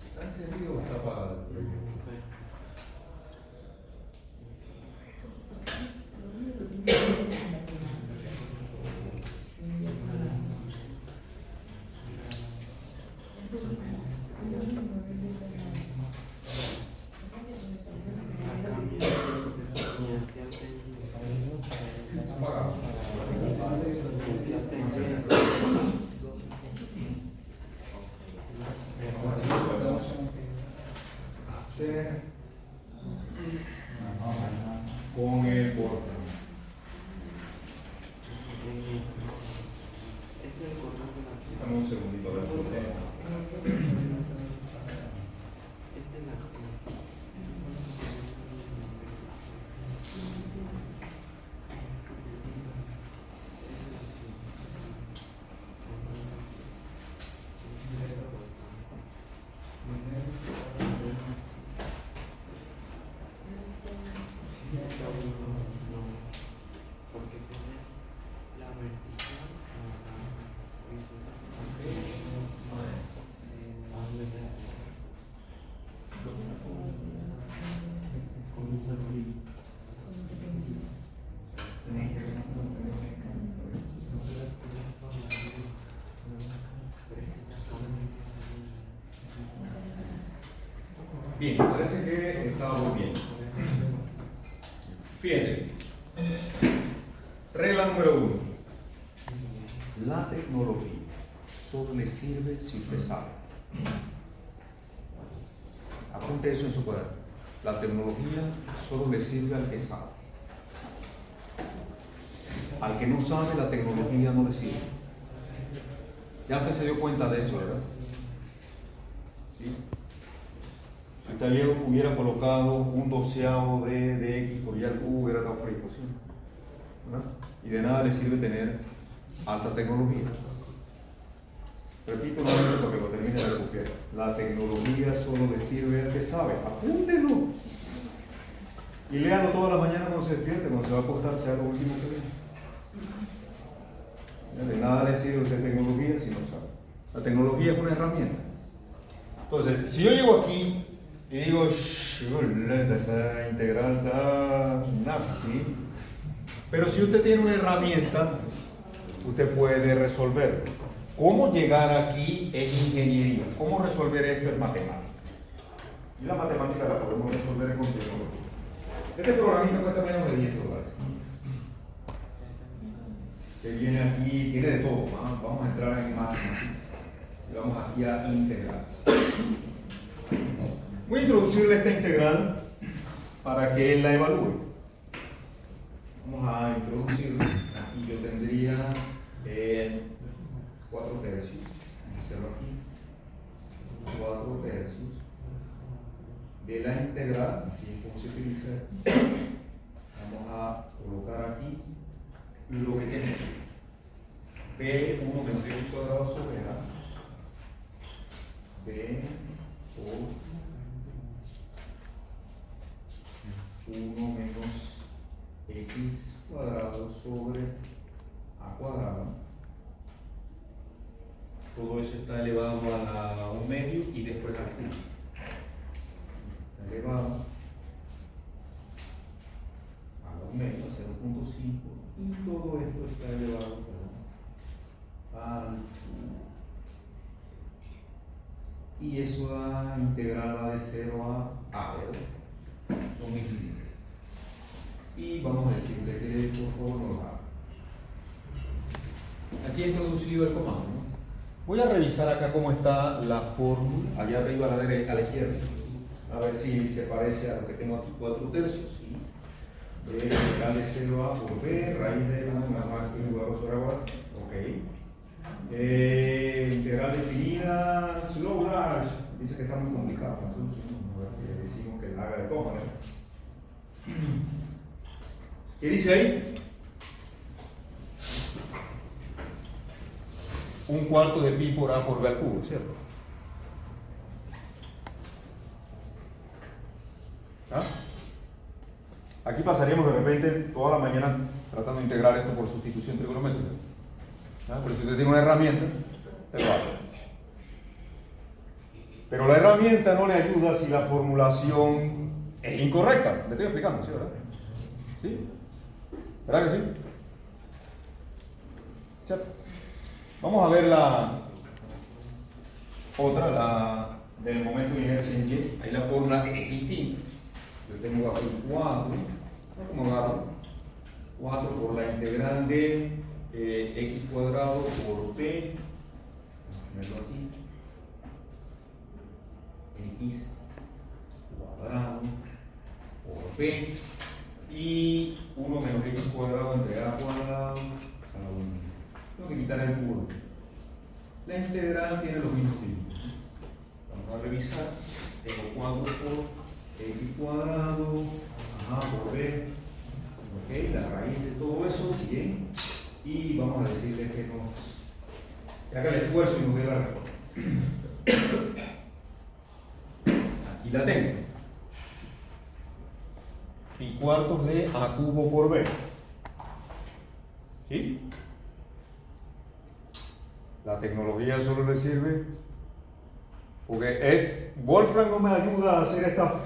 ¿Está encendido o está apagado el proyector? Apagado. Así lo podemos hacer con el portal. Dame un segundito, a ver por qué. Bien, parece que está muy bien. Fíjense. Regla número 1. La tecnología solo le sirve si usted sabe. Apunte eso en su cuaderno. La tecnología solo le sirve al que sabe. Al que no sabe, la tecnología no le sirve. Ya usted se dio cuenta de eso, ¿verdad? ¿Sí? Si usted hubiera colocado un doceavo de X por Y al cubo, hubiera dado fresco, ¿sí? ¿Verdad? Y de nada le sirve tener alta tecnología. Repito nuevamente para que lo termine de copiar. La tecnología solo le sirve al que sabe. Apúntelo. Y léalo toda la mañana cuando se despierte, cuando se va a acostar, sea lo último que vea. De nada le sirve a usted tecnología si no sabe. La tecnología es una herramienta. Entonces, si yo llego aquí y digo, esa integral está nasty, pero si usted tiene una herramienta, usted puede resolverlo. ¿Cómo llegar aquí es ingeniería? ¿Cómo resolver esto es matemática? Y la matemática la podemos resolver con tecnología. Este programita cuesta menos de $10. Que viene aquí, tiene de todo. Vamos a entrar en matemáticas. Y vamos aquí a integrar. Voy a introducirle esta integral para que él la evalúe. Vamos a introducirla. Aquí yo tendría 4 tercios. Hacerlo aquí. 4 tercios de la integral, así es como se utiliza. Vamos a colocar aquí lo que tenemos. B1 menos x cuadrado sobre A. B por 1 menos x cuadrado sobre a cuadrado. Todo eso está elevado a la 1 medio y después a la cubo. Está elevado a la 1 medio, a 0.5, y todo esto está elevado al cubo. Y eso da integral va de 0 a ¿verdad? Lo mismo. Y vamos a decirle que por favor nos haga. Aquí he introducido el comando, ¿no? Voy a revisar acá cómo está la fórmula, allá arriba a la derecha, a la izquierda, a ver si se parece a lo que tengo aquí, 4 tercios. ¿Sí? Integral de 0 a por b, raíz de 1 menos a cuadrado sobre a cuadrado. Ok. Integral definida, slow large. Dice que está muy complicado. Nosotros le decimos que la haga de todas maneras. ¿Qué dice ahí? 1/4 de pi por a por b al cubo, ¿cierto? ¿Ah? Aquí pasaríamos de repente toda la mañana tratando de integrar esto por sustitución trigonométrica. ¿Ah? Pero si usted tiene una herramienta, te lo hace. Pero la herramienta no le ayuda si la formulación es incorrecta. Le estoy explicando, ¿sí, verdad? ¿Sí? ¿Verdad que sí? ¿Cierto? Vamos a ver la otra, la del momento de inercia en Y. Ahí la fórmula es distinta. Yo tengo aquí 4, ¿cómo agarro? 4 por la integral de x cuadrado por p. Vamos a ponerlo aquí. X cuadrado por p. Y 1 menos x cuadrado entre a cuadrado a la 1. Tengo que quitar el puro. La integral tiene los mismos límites. Vamos a revisar. Tengo 4 por x cuadrado por b. Ok, la raíz de todo eso, bien. Y vamos a decirle que haga el esfuerzo y nos dé la respuesta. Aquí la tengo. Pi cuartos de a cubo por b. ¿Sí? La tecnología solo le sirve porque Wolfram no me ayuda a hacer esta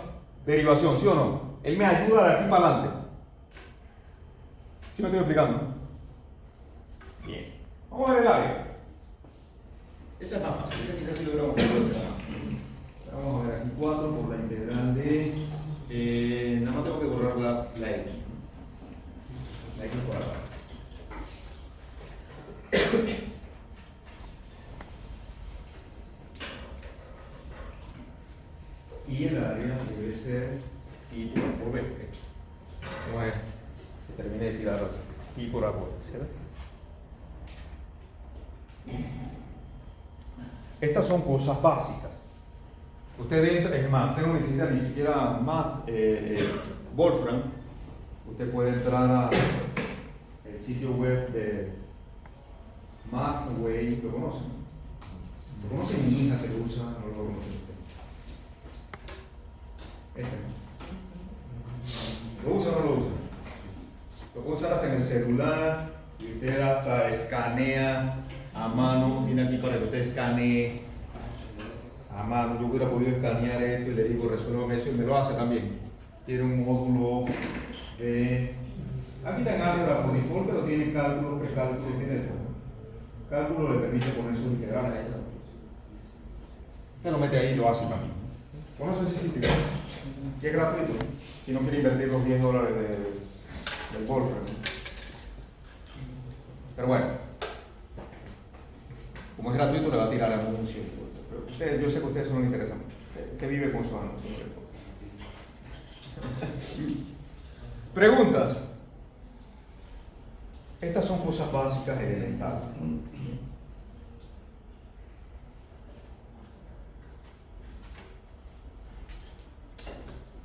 derivación, ¿sí o no? Él me ayuda de aquí para adelante. ¿Sí me estoy explicando? Bien. Vamos a ver el área. Esa es más fácil, esa quizás sí logramos que puede ser la más. Vamos a ver aquí 4 por la integral de... nada más tengo que borrar la x. La x cuadrada. Y el área debe ser pi por a por b. Vamos a ver que termine de tirar pi por a por b. ¿Sí? Estas son cosas básicas. Usted entra, es más, usted no necesita ni siquiera más Wolfram. Usted puede entrar al sitio web de Mathway. ¿Lo conocen? ¿Lo conoce mi hija que lo usa? No lo conoce usted. ¿Lo usa o no lo usa? Lo puede usar hasta en el celular y usted hasta escanea a mano, viene aquí para que usted escanee a mano. Yo hubiera podido escanear esto y le digo resuelvan eso y me lo hace también. Tiene un módulo de... Aquí está en álgebra por default, pero tiene cálculo, precálculo, tiene todo. Cálculo le permite poner sus integrales. Usted lo mete ahí y lo hace también. Con eso sí sitio. Y es gratuito, si no quiere invertir los $10 del Wolfram. Pero bueno, como es gratuito, le va a tirar algún anuncio. Pero usted, yo sé que a ustedes eso no les interesa. Usted vive con sus anuncios. Preguntas. Estas son cosas básicas elementales.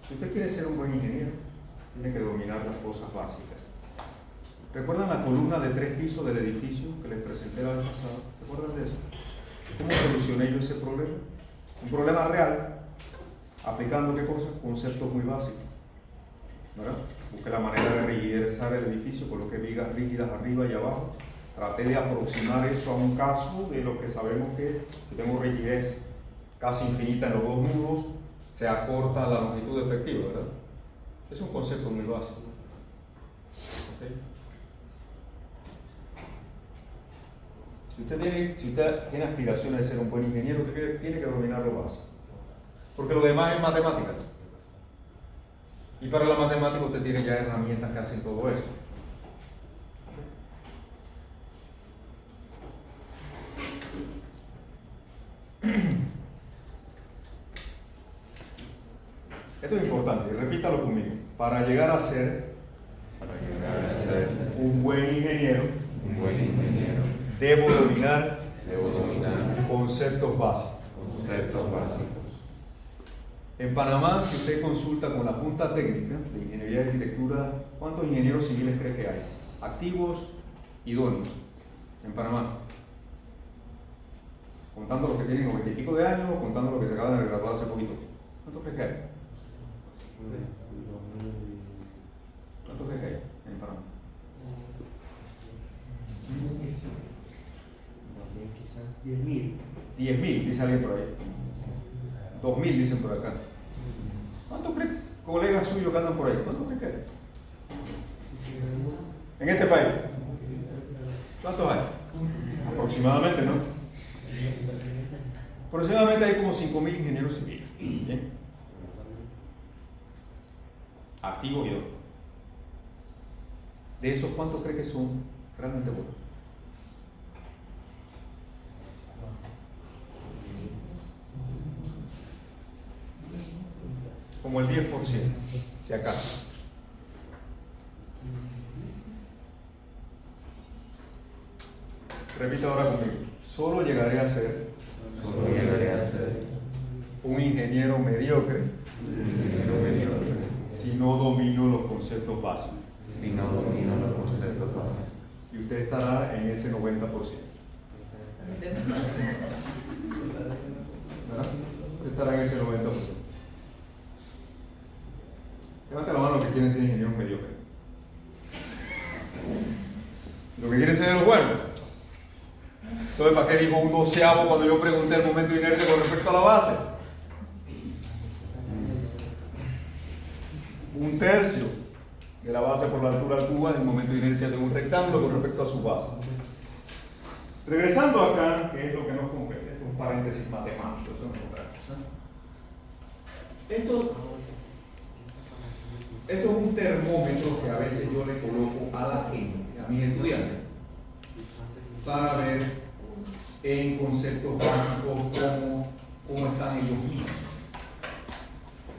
Si usted quiere ser un buen ingeniero, tiene que dominar las cosas básicas. ¿Recuerdan la columna de 3 pisos del edificio que les presenté la vez pasada? ¿Recuerdan de eso? ¿Cómo solucioné yo ese problema? Un problema real, aplicando ¿qué cosas? Conceptos muy básicos. ¿Verdad? Busqué la manera de rigidizar el edificio, coloqué vigas rígidas arriba y abajo. Traté de aproximar eso a un caso de lo que sabemos que tengo rigidez casi infinita en los dos nudos, se acorta la longitud efectiva, ¿verdad? Es un concepto muy básico. ¿Okay? Si usted tiene aspiraciones de ser un buen ingeniero, usted tiene que dominar lo básico. Porque lo demás es matemática. Y para la matemática usted tiene ya herramientas que hacen todo eso. Esto es importante, repítalo conmigo. Para llegar a ser un buen ingeniero, debo dominar conceptos básicos. En Panamá, si usted consulta con la Junta Técnica de Ingeniería y Arquitectura, ¿cuántos ingenieros civiles cree que hay? Activos, idóneos, en Panamá. Contando los que tienen 90 y pico de años o contando los que se acaban de graduar hace poquito. ¿Cuántos cree que hay? ¿Cuántos cree que hay en Panamá? 10.000. 10.000, dice alguien por ahí. 2.000 dicen por acá. ¿Cuántos creen colegas suyos que andan por ahí? ¿Cuántos creen que hay? En este país. ¿Cuántos hay? Aproximadamente, ¿no? Aproximadamente hay como 5.000 ingenieros civiles. ¿Bien? Activos y otros. De esos, ¿cuántos cree que son realmente buenos? Como el 10%, si acaso. Repita ahora conmigo. Solo llegaré a ser un ingeniero mediocre si no domino los conceptos básicos. Y usted estará en ese 90%. ¿Verdad? Usted estará en ese 90%. Levanta la mano los que quieren ser ingenieros mediocres. Lo que quieren ser los buenos. Entonces, ¿para qué dijo un 12avo cuando yo pregunté el momento de inercia con respecto a la base? Un tercio de la base por la altura del cubo en el momento de inercia de un rectángulo con respecto a su base. Regresando acá, que es lo que nos compete, estos paréntesis matemáticos, son otra cosa. Esto es un termómetro que a veces yo le coloco a la gente, a mis estudiantes, para ver en conceptos básicos cómo están ellos mismos.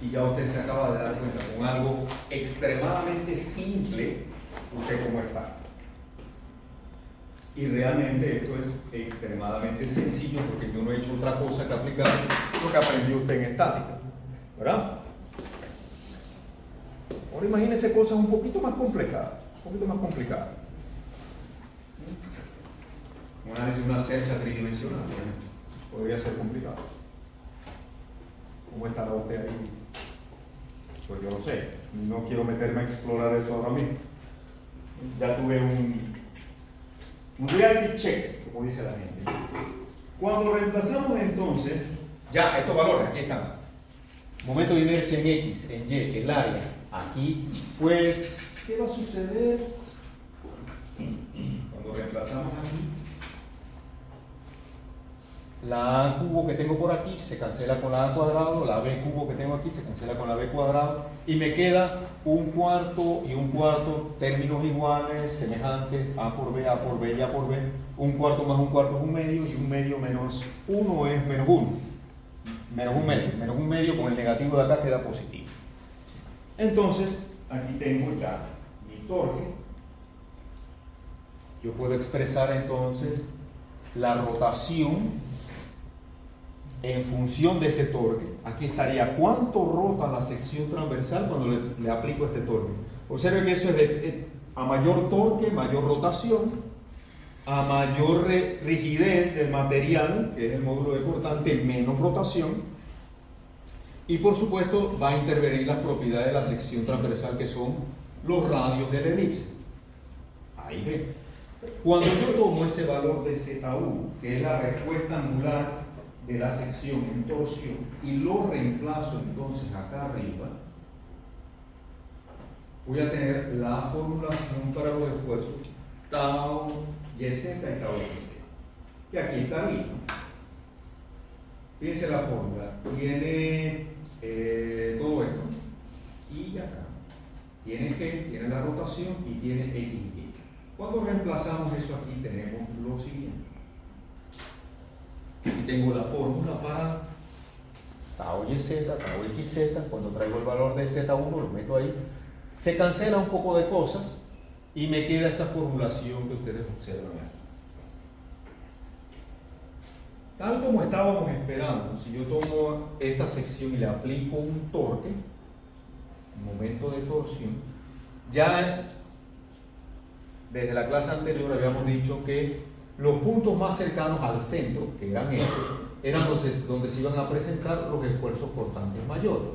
Y ya usted se acaba de dar cuenta con algo extremadamente simple, usted cómo está. Y realmente esto es extremadamente sencillo porque yo no he hecho otra cosa que aplicar lo que aprendió usted en estática, ¿verdad? Ahora imagínese cosas un poquito más complicadas, Un análisis de una cercha tridimensional, por ejemplo, podría ser complicado. ¿Cómo estará usted ahí? Pues yo no sé, no quiero meterme a explorar eso ahora mismo. Ya tuve un reality check como dice la gente. Cuando reemplazamos entonces, ya estos valores, aquí están. Momento de inercia en X, en Y, el área, aquí, pues, ¿qué va a suceder? Cuando reemplazamos aquí, la A cubo que tengo por aquí se cancela con la A cuadrado, la B cubo que tengo aquí se cancela con la B cuadrado, y me queda un cuarto y un cuarto, términos iguales, semejantes, A por B, y A por B. Un cuarto más un cuarto es un medio, y un medio menos 1 es menos 1. Menos un medio con el negativo de acá queda positivo. Entonces, aquí tengo ya mi torque. Yo puedo expresar entonces la rotación en función de ese torque. Aquí estaría cuánto rota la sección transversal cuando le aplico este torque. Observen que eso es a mayor torque, mayor rotación, a mayor rigidez del material, que es el módulo de cortante, menos rotación, y por supuesto va a intervenir las propiedades de la sección transversal, que son los radios de la elipse. Ahí ven. Cuando yo tomo ese valor de ZU, que es la respuesta angular de la sección en torsión, y lo reemplazo entonces acá arriba, voy a tener la formulación para los esfuerzos tau YZ y tau YZ, que aquí está ahí. Fíjense la fórmula, tiene todo esto, y acá tiene G, tiene la rotación y tiene X y Y. Cuando reemplazamos eso aquí tenemos lo siguiente. Aquí tengo la fórmula para tau YZ, tau XZ. Cuando traigo el valor de Z1 lo meto ahí. Se cancela un poco de cosas y me queda esta formulación que ustedes observan aquí. Tal como estábamos esperando, si yo tomo esta sección y le aplico un torque, un momento de torsión, ya desde la clase anterior habíamos dicho que los puntos más cercanos al centro, que eran estos, eran donde se iban a presentar los esfuerzos cortantes mayores.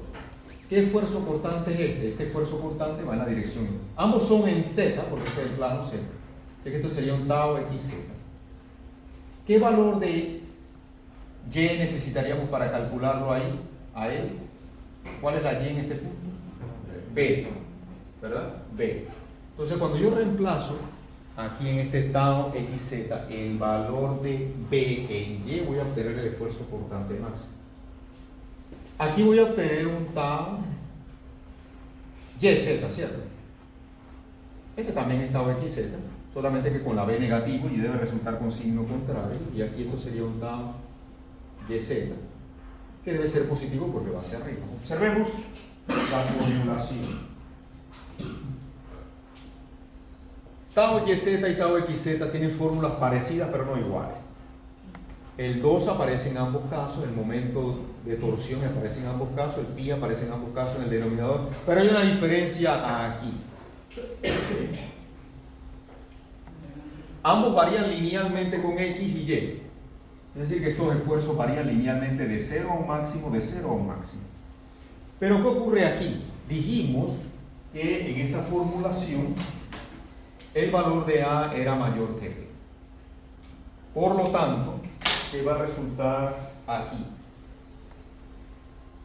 ¿Qué esfuerzo cortante es este? Este esfuerzo cortante va en la dirección. Ambos son en Z, porque es el plano Z. Así que esto sería un tau XZ. ¿Qué valor de Y necesitaríamos para calcularlo ahí, a él? ¿Cuál es la Y en este punto? B, ¿verdad? B. Entonces, cuando yo reemplazo aquí en este tau XZ el valor de B en Y, voy a obtener el esfuerzo cortante máximo. Aquí voy a obtener un tau YZ, ¿cierto? Este también es tau XZ, solamente que con la B negativo y debe resultar con signo contrario. Y aquí esto sería un tau YZ, que debe ser positivo porque va hacia arriba. Observemos la formulación. Tau YZ y tau XZ tienen fórmulas parecidas pero no iguales. El 2 aparece en ambos casos, el momento de torsión aparece en ambos casos, el pi aparece en ambos casos en el denominador, pero hay una diferencia aquí. Ambos varían linealmente con X y Y. Es decir, que estos esfuerzos varían linealmente de 0 a un máximo, de 0 a un máximo. Pero ¿qué ocurre aquí? Dijimos que en esta formulación el valor de A era mayor que B. Por lo tanto, ¿qué va a resultar aquí?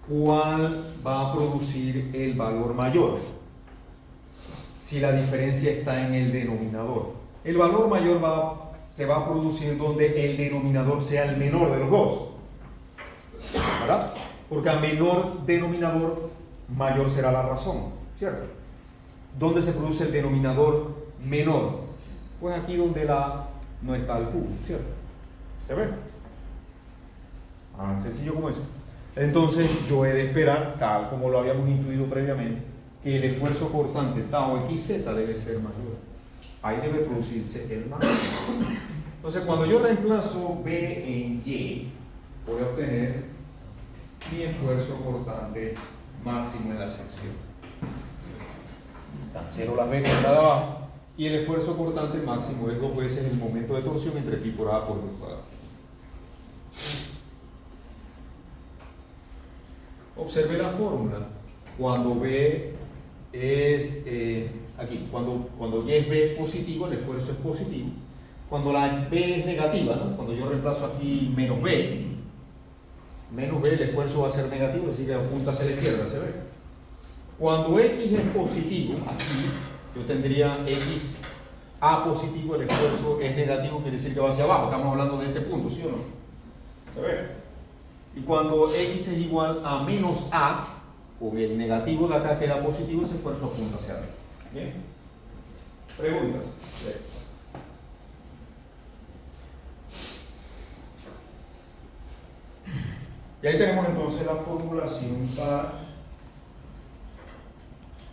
¿Cuál va a producir el valor mayor? Si la diferencia está en el denominador. El valor mayor se va a producir donde el denominador sea el menor de los dos. ¿Verdad? Porque a menor denominador, mayor será la razón. ¿Cierto? ¿Dónde se produce el denominador menor? Pues aquí donde la no está al cubo, ¿cierto? ¿Se ve? Sencillo como eso. Entonces yo he de esperar, tal como lo habíamos intuido previamente, que el esfuerzo cortante tau XZ debe ser mayor. Ahí debe producirse el máximo. Entonces cuando yo reemplazo B en Y, voy a obtener mi esfuerzo cortante máximo en la sección. Cancelo la B con la de abajo. Y el esfuerzo cortante máximo es 2 veces el momento de torsión entre pi por A por B cuadrado. Observe la fórmula. Cuando B es aquí, cuando Y es B positivo, el esfuerzo es positivo. cuando la B es negativa, ¿no? Cuando yo reemplazo aquí menos B, el esfuerzo va a ser negativo, así que apunta hacia la izquierda, ¿se ve? Cuando X es positivo, aquí yo tendría X A positivo, el esfuerzo es negativo, quiere decir que va hacia abajo. Estamos hablando de este punto, ¿sí o no? ¿Se ve? Y cuando X es igual a menos A, con el negativo de acá queda positivo, ese esfuerzo apunta hacia arriba. ¿Bien? ¿Preguntas? Sí. Y ahí tenemos entonces la formulación para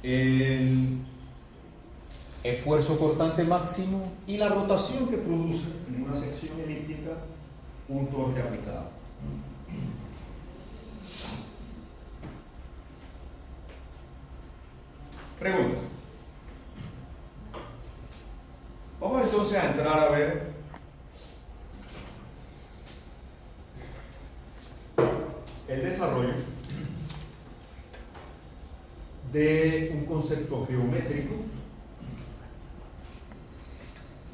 el esfuerzo cortante máximo y la rotación que produce en una sección elíptica un torque aplicado. Pregunta. Vamos entonces a entrar a ver el desarrollo de un concepto geométrico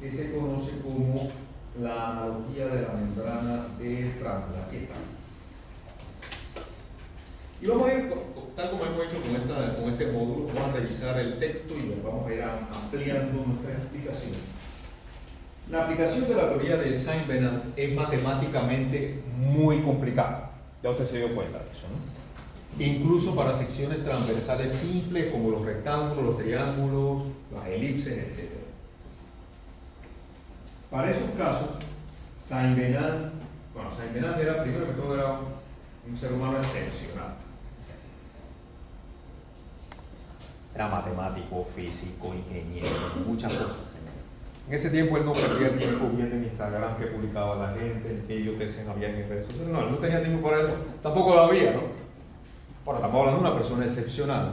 que se conoce como la analogía de la membrana de Prandtl. Aquí está. Y vamos a ir, tal como hemos hecho con este módulo, vamos a revisar el texto y vamos a ir ampliando nuestra explicación. La aplicación de la teoría de Saint-Venant es matemáticamente muy complicada. Ya usted se dio cuenta de eso, ¿no? Incluso para secciones transversales simples como los rectángulos, los triángulos, las elipses, etc. Para esos casos, Saint-Venant era, primero que todo, era un ser humano excepcional. Era matemático, físico, ingeniero, muchas cosas. En ese tiempo él no perdía tiempo viendo en Instagram que publicaba la gente, que yo que sé, no había en redes sociales. No, él no tenía tiempo para eso. Tampoco lo había, ¿no? Ahora, estamos hablando de una persona excepcional.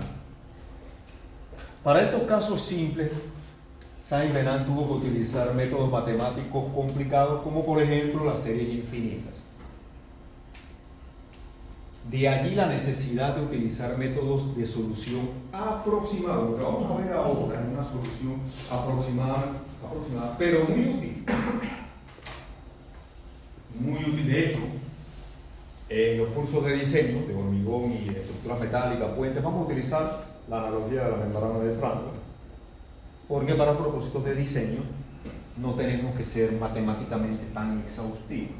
Para estos casos simples, Saint-Venant tuvo que utilizar métodos matemáticos complicados, como por ejemplo las series infinitas. De allí la necesidad de utilizar métodos de solución aproximada. Lo que vamos a ver ahora es una solución aproximada, pero muy útil. Muy útil. De hecho, en los cursos de diseño, de hormigón y de estructuras metálicas, puentes, vamos a utilizar la analogía de la membrana de Prandtl, porque para propósitos de diseño no tenemos que ser matemáticamente tan exhaustivos.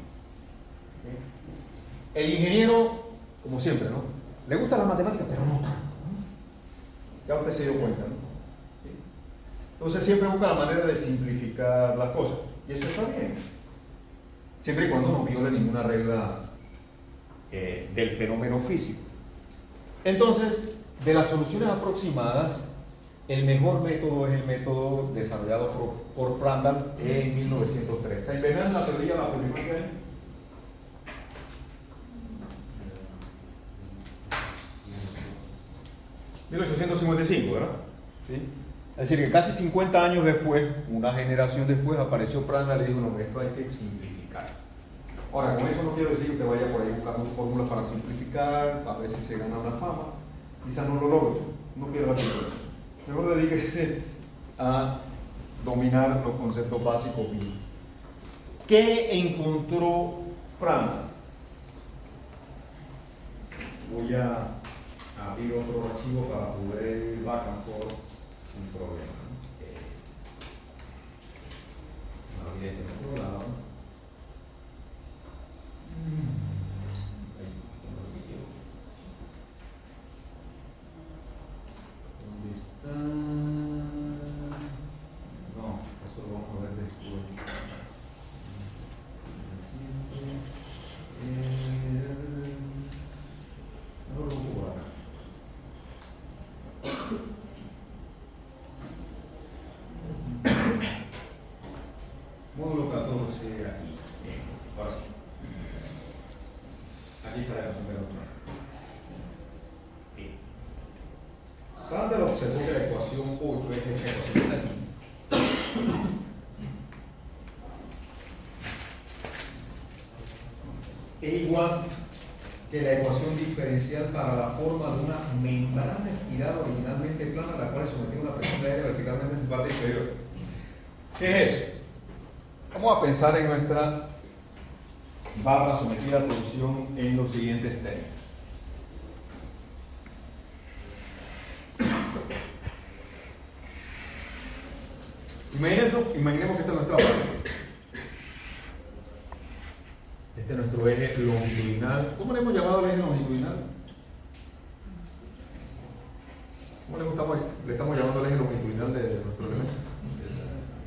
El ingeniero, como siempre, ¿no? Le gusta la matemática, pero no tanto, ¿no? Ya usted se dio cuenta, ¿no? ¿Sí? Entonces siempre busca la manera de simplificar las cosas. Y eso está bien. Siempre y cuando no viole ninguna regla del fenómeno físico. Entonces, de las soluciones aproximadas, el mejor método es el método desarrollado por Prandtl en 1903. Saint-Venant la teoría la publicó en 1855, ¿verdad? ¿Sí? Es decir, que casi 50 años después, una generación después, apareció Prandtl y dijo, no, esto hay que simplificar. Ahora, con eso no quiero decir que usted vaya por ahí buscando fórmulas para simplificar, a ver si se gana una fama. Quizás no lo logre, no pierda tiempo. Mejor dedíquese a dominar los conceptos básicos. ¿Qué encontró Prandtl? Voy a abrir otro archivo para poder ir back and forth sin problema. Abrir este otro lado. ¿Dónde está? No, eso lo vamos a ver después. No lo pongo acá. Módulo 14 aquí. Bien, ahora sí. Aquí está la ecuación de la otra. Bien. Prandtl observó que la ecuación 8 es esta ecuación que está aquí. Es igual que la ecuación diferencial para la forma de una membrana estirada originalmente plana, a la cual se sometió una presión de aire verticalmente en su parte inferior. ¿Qué es eso? Vamos a pensar en nuestra barra sometida a torsión en los siguientes términos. Imaginemos que esta es nuestra barra. Este es nuestro eje longitudinal. ¿Cómo le hemos llamado al eje longitudinal? ¿Cómo le estamos llamando al eje longitudinal de nuestro elemento?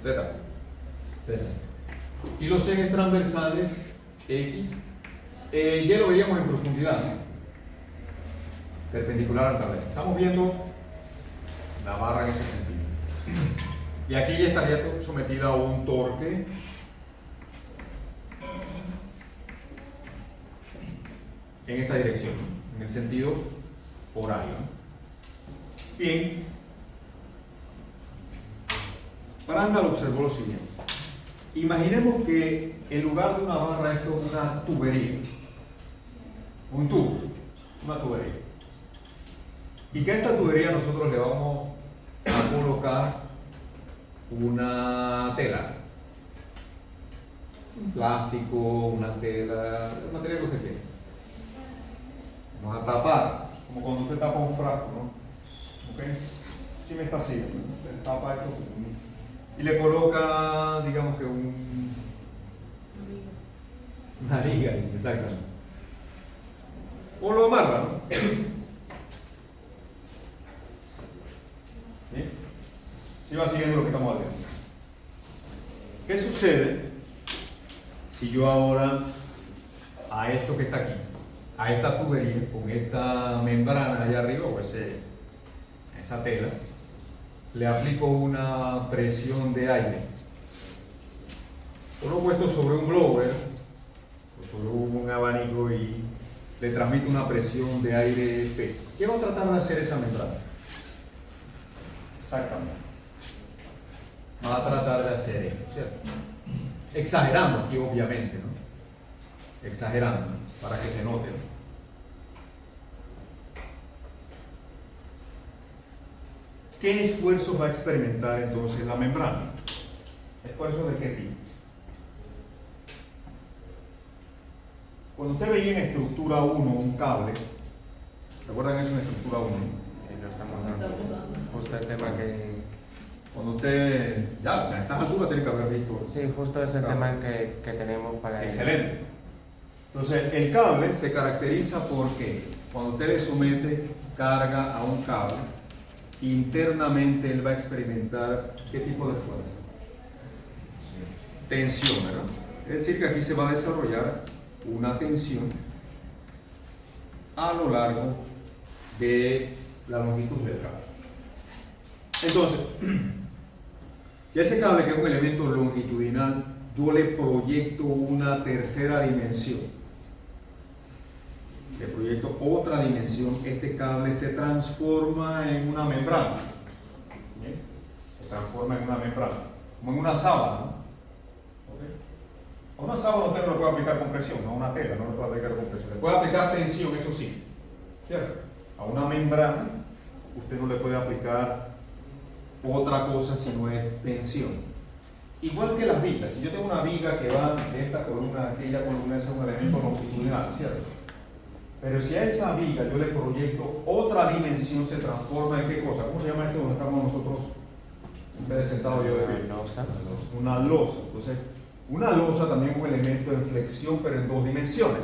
Z. Z. Y los ejes transversales, X, ya lo veíamos en profundidad, ¿no? Perpendicular al tablero. Estamos viendo la barra en este sentido. Y aquí ya estaría sometida a un torque en esta dirección, en el sentido horario. Bien, Prandtl observó lo siguiente. Imaginemos que en lugar de una barra esto es una tubería, un tubo, una tubería. Y que a esta tubería nosotros le vamos a colocar una tela, un plástico, una tela, el material que usted quiera. Vamos a tapar, como cuando usted tapa un frasco, ¿no? ¿Ok? Si me está siguiendo, ¿no? Usted tapa esto y le coloca, digamos que una liga, exactamente. O lo amarra, ¿no? ¿Sí? Si va siguiendo lo que estamos haciendo. ¿Qué sucede si yo ahora a esto que está aquí, a esta tubería, con esta membrana allá arriba o esa tela, le aplico una presión de aire? Coloco esto sobre un blower o sobre un abanico y le transmito una presión de aire P. Quiero tratar de hacer esa membrana. Exactamente. Va a tratar de hacer esto, ¿cierto? Exagerando aquí, obviamente, ¿no? Exagerando, ¿no? Para que se note, ¿no? ¿Qué esfuerzo va a experimentar entonces la membrana? ¿Esfuerzo de qué tipo? Cuando usted veía en estructura 1 un cable, ¿recuerdan eso en estructura 1? Lo estamos dando. Justo el tema que... Cuando usted, ya, a estas alturas tiene que haber visto. Sí, justo ese tema que tenemos para... Excelente. Entonces, el cable se caracteriza porque cuando usted le somete carga a un cable, internamente él va a experimentar ¿qué tipo de fuerza? Tensión, ¿verdad? Es decir, que aquí se va a desarrollar una tensión a lo largo de la longitud del cable. Entonces, si ese cable, que es un elemento longitudinal, yo le proyecto una tercera dimensión, le proyecto otra dimensión, este cable se transforma en una membrana. ¿Bien? Se transforma en una membrana, como en una sábana, ¿no? ¿Okay? A una sábana usted no le puede aplicar compresión, a una tela no le puede aplicar compresión. Le puede aplicar tensión, eso sí, ¿cierto? A una membrana usted no le puede aplicar otra cosa si no es tensión. Igual que las vigas, si yo tengo una viga que va de esta columna a aquella columna, ese es un elemento longitudinal, ¿cierto? Pero si a esa viga yo le proyecto otra dimensión, se transforma en qué cosa. ¿Cómo se llama esto donde estamos nosotros? Ustedes sentados, yo de pie. Una losa. Entonces, una losa también es un elemento de flexión, pero en dos dimensiones.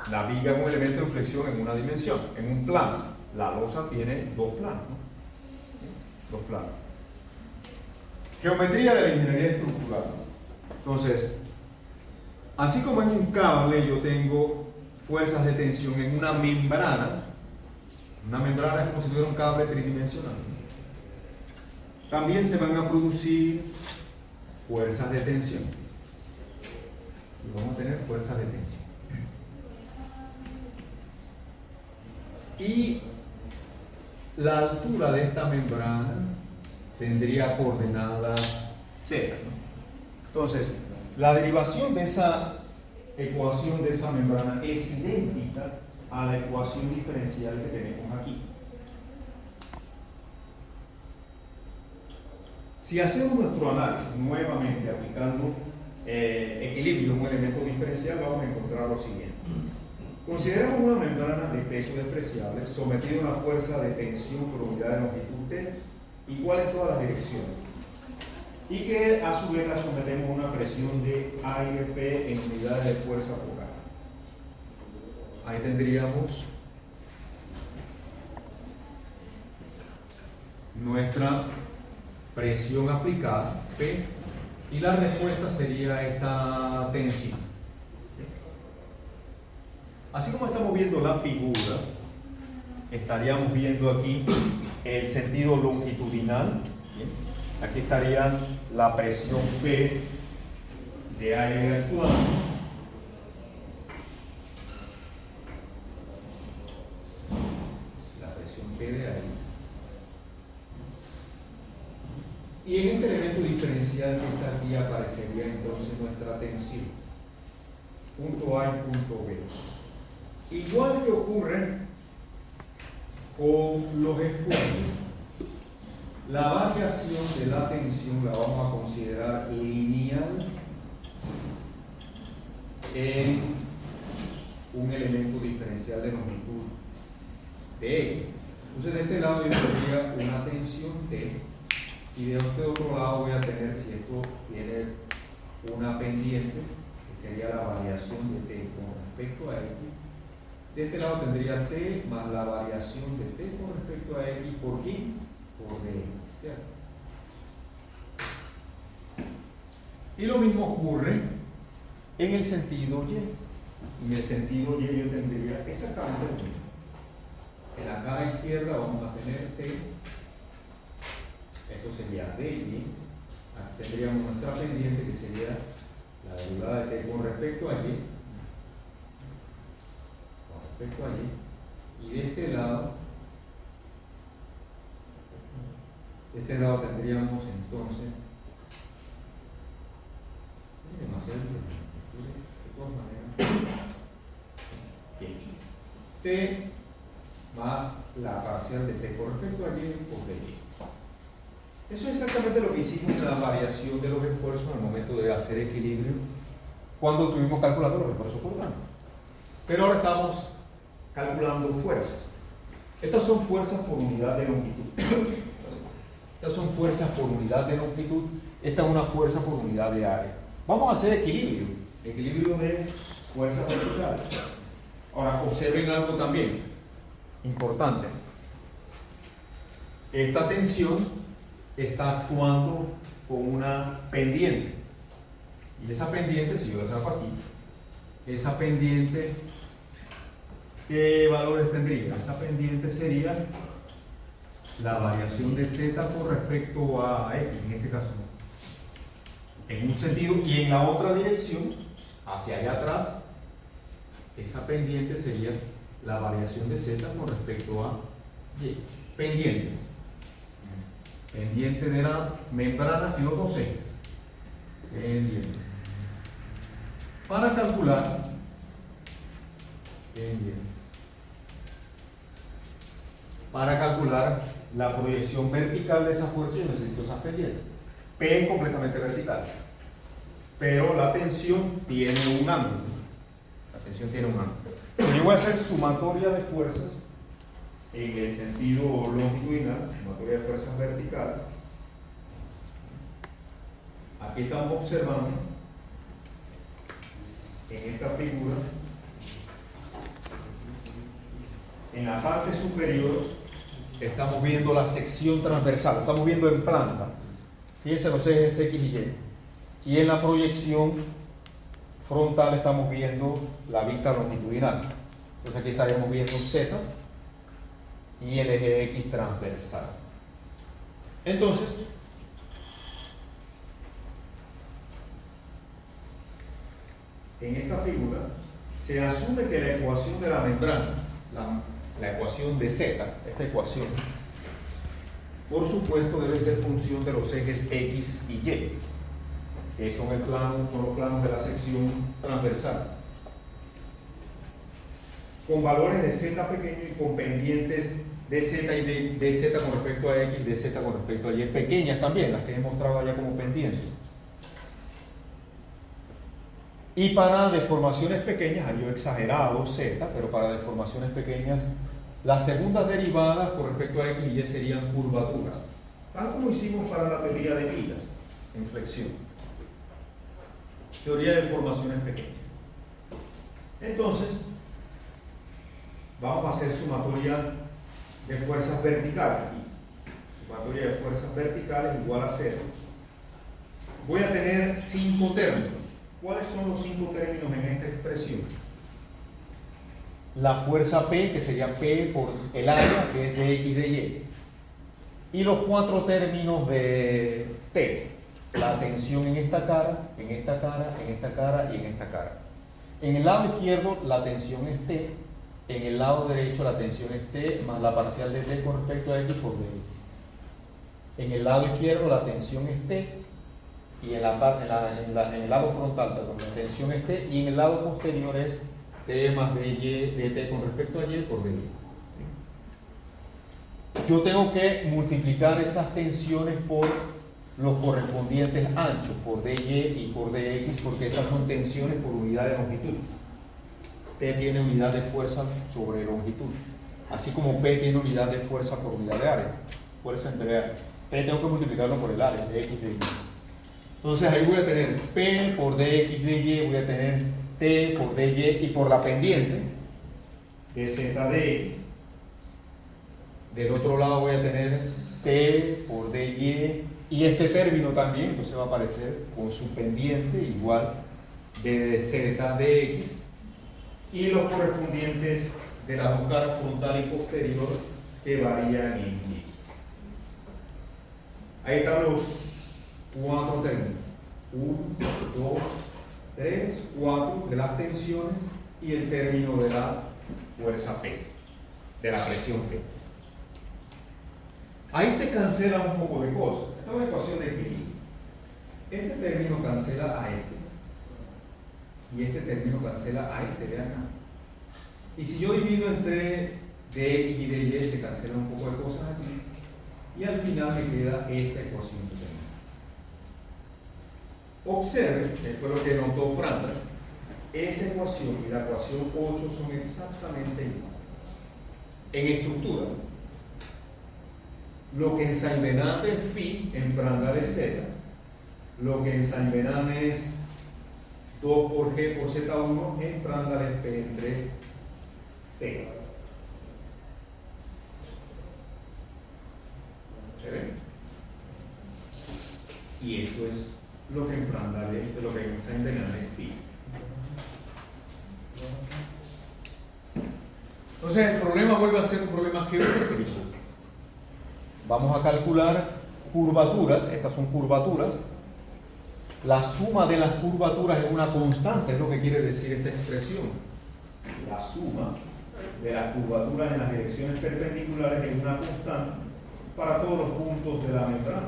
La viga es un elemento de flexión en una dimensión, en un plano. La losa tiene dos planos, ¿no? Dos planos. Geometría de la ingeniería estructural. Entonces, así como en un cable yo tengo fuerzas de tensión en una membrana es como si tuviera un cable tridimensional. También se van a producir fuerzas de tensión. Y vamos a tener fuerzas de tensión. Y la altura de esta membrana tendría coordenadas Z, ¿no? Entonces, la derivación de esa ecuación de esa membrana es idéntica a la ecuación diferencial que tenemos aquí. Si hacemos nuestro análisis nuevamente aplicando equilibrio, un elemento diferencial, vamos a encontrar lo siguiente. Consideramos una membrana de peso despreciable sometida a una fuerza de tensión por unidad de longitud T igual en todas las direcciones y que a su vez la sometemos a una presión de aire P en unidades de fuerza por área. Ahí tendríamos nuestra presión aplicada P y la respuesta sería esta tensión. Así como estamos viendo la figura, estaríamos viendo aquí el sentido longitudinal. ¿Bien? Aquí estaría la presión P de aire actual. La presión P de aire. Y en este elemento diferencial que está aquí aparecería entonces nuestra tensión. Punto A y punto B. Igual que ocurre con los esfuerzos, la variación de la tensión la vamos a considerar lineal en un elemento diferencial de longitud de X. Entonces de este lado yo tendría una tensión T y de este otro lado voy a tener, si esto tiene una pendiente, que sería la variación de T con respecto a X. De este lado tendría T más la variación de T con respecto a X por ¿quién? Por dx, ¿cierto? Y lo mismo ocurre en el sentido Y. En el sentido Y yo tendría exactamente lo mismo. En la cara izquierda vamos a tener T, esto sería dy, aquí tendríamos nuestra pendiente que sería la derivada de T con respecto a Y. Respecto allí, y de este lado tendríamos entonces demasiado de todas maneras T más la parcial de T con respecto a Y por dy. Eso es exactamente lo que hicimos en la variación de los esfuerzos en el momento de hacer equilibrio cuando estuvimos calculando los esfuerzos por tanto. Pero ahora estamos calculando fuerzas. Estas son fuerzas por unidad de longitud. Estas son fuerzas por unidad de longitud. Esta es una fuerza por unidad de área. Vamos a hacer equilibrio. Equilibrio de fuerzas verticales. Ahora, observen algo también importante. Esta tensión está actuando con una pendiente. Y esa pendiente, si yo la saco aquí, esa pendiente, ¿qué valores tendría? Esa pendiente sería la variación de z con respecto a x, en este caso. En un sentido y en la otra dirección, hacia allá atrás, esa pendiente sería la variación de z con respecto a y. Pendientes. Pendiente de la membrana y los docentes. Pendientes. Para calcular pendientes. Para calcular la proyección vertical de esa fuerza yo necesito esas pendientes. P es completamente vertical. Pero la tensión tiene un ángulo. La tensión tiene un ángulo. Yo voy a hacer sumatoria de fuerzas en el sentido longitudinal, sumatoria de fuerzas verticales. Aquí estamos observando en esta figura, en la parte superior estamos viendo la sección transversal, estamos viendo en planta. Fíjense los ejes X y Y. Y en la proyección frontal estamos viendo la vista longitudinal. Entonces aquí estaríamos viendo Z y el eje X transversal. Entonces, en esta figura se asume que la ecuación de la membrana, la ecuación de Z, esta ecuación, por supuesto debe ser función de los ejes X y Y, que son los planos de la sección transversal, con valores de Z pequeño y con pendientes de Z y de Z con respecto a X, de Z con respecto a Y, pequeñas también, las que he mostrado allá como pendientes. Y para deformaciones pequeñas, ahí yo he exagerado Z, pero para deformaciones pequeñas, las segundas derivadas con respecto a X y Y serían curvaturas, tal como hicimos para la teoría de vigas en flexión. Teoría de deformaciones pequeñas. Entonces, vamos a hacer sumatoria de fuerzas verticales. Sumatoria de fuerzas verticales igual a 0. Voy a tener 5 términos. ¿Cuáles son los 5 términos en esta expresión? La fuerza P, que sería P por el área, que es de X de Y. Y los 4 términos de T. La tensión en esta cara, en esta cara, en esta cara y en esta cara. En el lado izquierdo la tensión es T. En el lado derecho la tensión es T más la parcial de T con respecto a X por dx. En el lado izquierdo la tensión es T. Y en el lado frontal, perdón, la tensión es T, y en el lado posterior es T más dy, dt con respecto a y por dy. Yo tengo que multiplicar esas tensiones por los correspondientes anchos, por dy y por dx, porque esas son tensiones por unidad de longitud. T tiene unidad de fuerza sobre longitud, así como P tiene unidad de fuerza por unidad de área, fuerza entre área. P tengo que multiplicarlo por el área, de x de y. Entonces ahí voy a tener P por dx de y, voy a tener T por dy, y por la pendiente de z de x, del otro lado voy a tener T por dy, y este término también, entonces va a aparecer con su pendiente igual de z de x, y los correspondientes de las dos caras frontal y posterior que varían en y. Ahí están los 4 términos, 1, 2, 3, 4 de las tensiones y el término de la fuerza P, de la presión P. Ahí se cancelan un poco de cosas. Esta es una ecuación de equilibrio. Este término cancela a este y este término cancela a este de acá. Y si yo divido entre dx y dy, se cancelan un poco de cosas aquí y al final me queda esta ecuación que tengo. Observe, que fue lo que notó Prandtl, esa ecuación y la ecuación 8 son exactamente iguales. En estructura, lo que en Saint-Venant es phi, en Prandtl es z, lo que en Saint-Venant es 2 por g por z1, en Prandtl es p entre t. ¿Se ve? Y esto es lo que en Prandtl es, lo que en Saint-Venant es phi. Entonces el problema vuelve a ser un problema geométrico. Vamos a calcular curvaturas, estas son curvaturas. La suma de las curvaturas es una constante, es lo que quiere decir esta expresión. La suma de las curvaturas en las direcciones perpendiculares es una constante para todos los puntos de la membrana.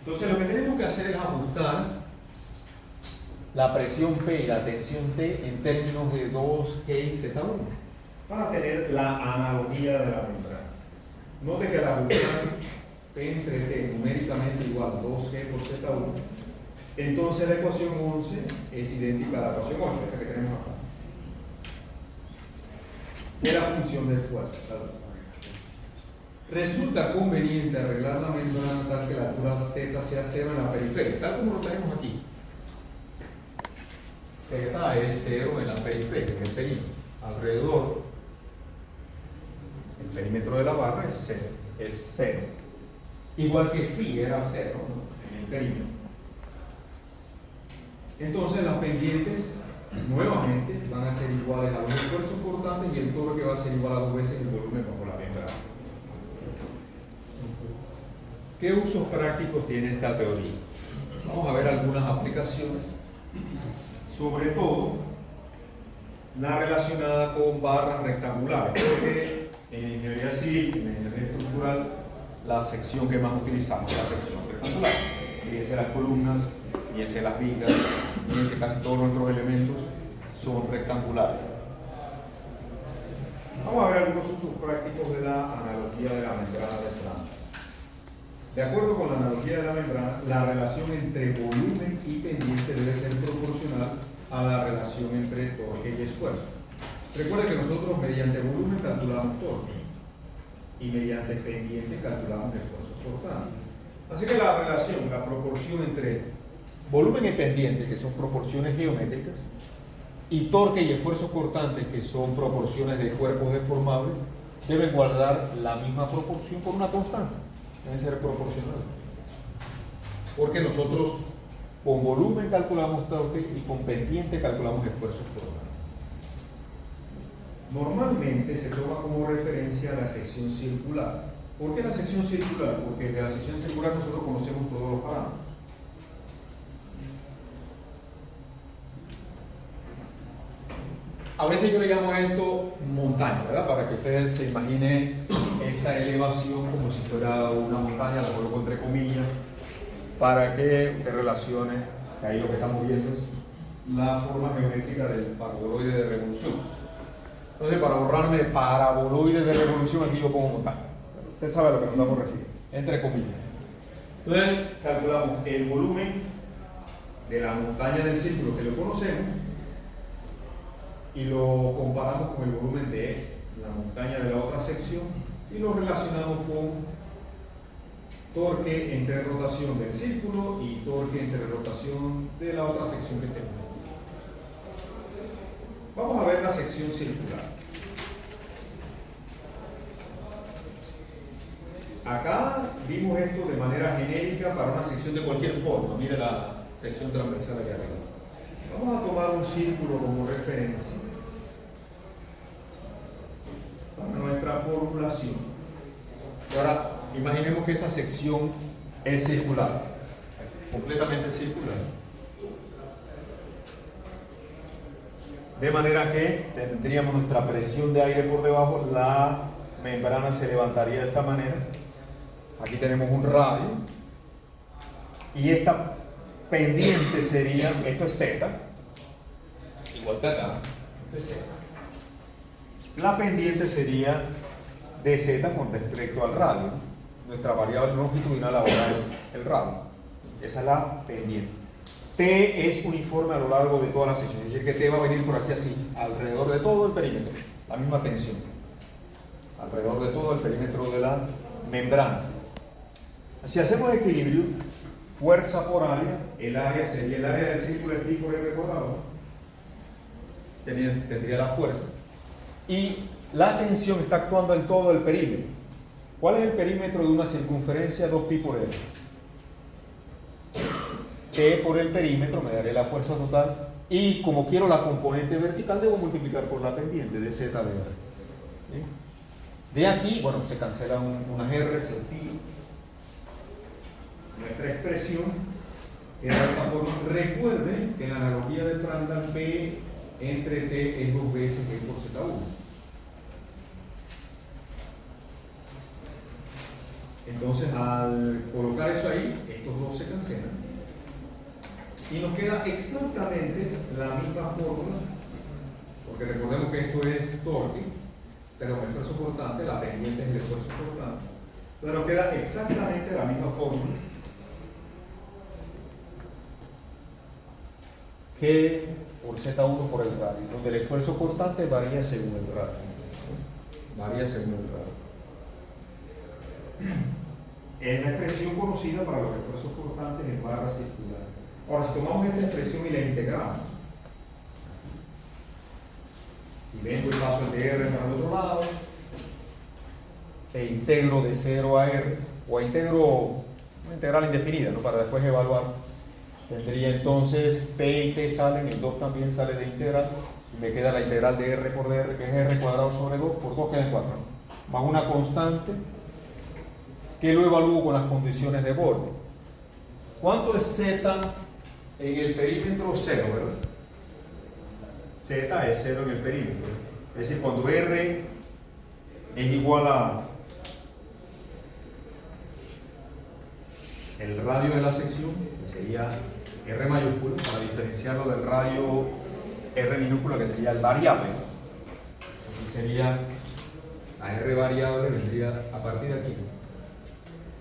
Entonces lo que tenemos que hacer es ajustar la presión P y la tensión T en términos de 2G y Z1 para tener la analogía de la membrana. Note que la ajustar P entre T numéricamente igual a 2G por Z1, entonces la ecuación 11 es idéntica a la ecuación 8, esta que tenemos acá, de la función de fuerza. Resulta conveniente arreglar la membrana tal que la altura Z sea 0 en la periferia, tal como lo tenemos aquí. Z es 0 en la periferia, en el perímetro. Alrededor, el perímetro de la barra es 0. Igual que phi era 0, ¿no?, en el perímetro. Entonces las pendientes nuevamente van a ser iguales a los esfuerzos cortantes y el torque va a ser igual a 2 veces el volumen bajo la membrana. ¿Qué usos prácticos tiene esta teoría? Vamos a ver algunas aplicaciones, sobre todo la relacionada con barras rectangulares, porque en ingeniería civil, en ingeniería estructural, la sección que más utilizamos es la sección rectangular. Fíjense las columnas, fíjense las vigas, fíjense casi todos nuestros elementos son rectangulares. Vamos a ver algunos usos prácticos de la analogía de la membrana de Prandtl. De acuerdo con la analogía de la membrana, la relación entre volumen y pendiente debe ser proporcional a la relación entre torque y esfuerzo. Recuerda que nosotros mediante volumen calculamos torque y mediante pendiente calculamos esfuerzo cortante. Así que la relación, la proporción entre volumen y pendiente, que son proporciones geométricas, y torque y esfuerzo cortante, que son proporciones de cuerpos deformables, deben guardar la misma proporción por una constante. Deben ser proporcionales. Porque nosotros con volumen calculamos torque y con pendiente calculamos esfuerzo cortante. Normalmente se toma como referencia la sección circular. ¿Por qué la sección circular? Porque de la sección circular nosotros conocemos todos los parámetros. A veces yo le llamo a esto montaña, ¿verdad? Para que ustedes se imaginen esta elevación como si fuera una montaña, la coloco entre comillas, para que usted relacione, que ahí lo que estamos viendo es la forma geométrica del paraboloide de revolución. Entonces, para borrarme paraboloide de revolución, aquí yo pongo montaña. Usted sabe a lo que nos estamos refiriendo, entre comillas. Entonces, calculamos el volumen de la montaña del círculo que lo conocemos y lo comparamos con el volumen de la montaña de la otra sección y lo relacionamos con torque entre rotación del círculo y torque entre rotación de la otra sección que tenemos. Vamos a ver la sección circular. Acá vimos esto de manera genérica para una sección de cualquier forma. Mire la sección transversal aquí arriba. Vamos a tomar un círculo como referencia para nuestra formulación. Y ahora, imaginemos que esta sección es circular, completamente circular. De manera que tendríamos nuestra presión de aire por debajo, la membrana se levantaría de esta manera. Aquí tenemos un radio y esta pendiente sería, esto es Z, igual que acá, esto es Z. La pendiente sería dz con respecto al radio. Nuestra variable longitudinal ahora es el radio. Esa es la pendiente. T es uniforme a lo largo de toda la sección, es decir que T va a venir por aquí así, alrededor de todo el perímetro, la misma tensión, alrededor de todo el perímetro de la membrana. Si hacemos equilibrio, fuerza por área, el área sería el área del círculo es pi por r cuadrado, tendría la fuerza, y la tensión está actuando en todo el perímetro. ¿Cuál es el perímetro de una circunferencia? 2pi por r. P por el perímetro me daré la fuerza total y como quiero la componente vertical debo multiplicar por la pendiente de z de r. ¿Sí? De aquí, bueno, se cancelan unas r, se pi. Nuestra expresión queda de esta forma. Recuerden que en la analogía de Prandtl P entre T es 2 veces G por Z1. Entonces al colocar eso ahí, estos dos se cancelan. Y nos queda exactamente la misma fórmula, porque recordemos que esto es torque, pero el esfuerzo cortante, la pendiente es el esfuerzo cortante. Entonces nos queda exactamente la misma fórmula. G por Z1 por el radio, donde el esfuerzo cortante varía según el radio. Varía según el radio. Es la expresión conocida para los esfuerzos cortantes en barra circular. Ahora, si tomamos esta expresión y la integramos, si vengo y paso el de R para el otro lado, e integro de 0 a R, o integro una integral indefinida, ¿no? Para después evaluar, tendría entonces P y T salen, el 2 también sale de integral, y me queda la integral de R por dr, que es R cuadrado sobre 2, por 2 queda en 4, más una constante, que lo evalúo con las condiciones de borde. ¿Cuánto es Z en el perímetro? 0, ¿verdad? Z es 0 en el perímetro. Es decir, cuando R es igual a el radio de la sección, que sería R mayúscula, para diferenciarlo del radio R minúscula, que sería el variable. Aquí sería la R variable, vendría a partir de aquí.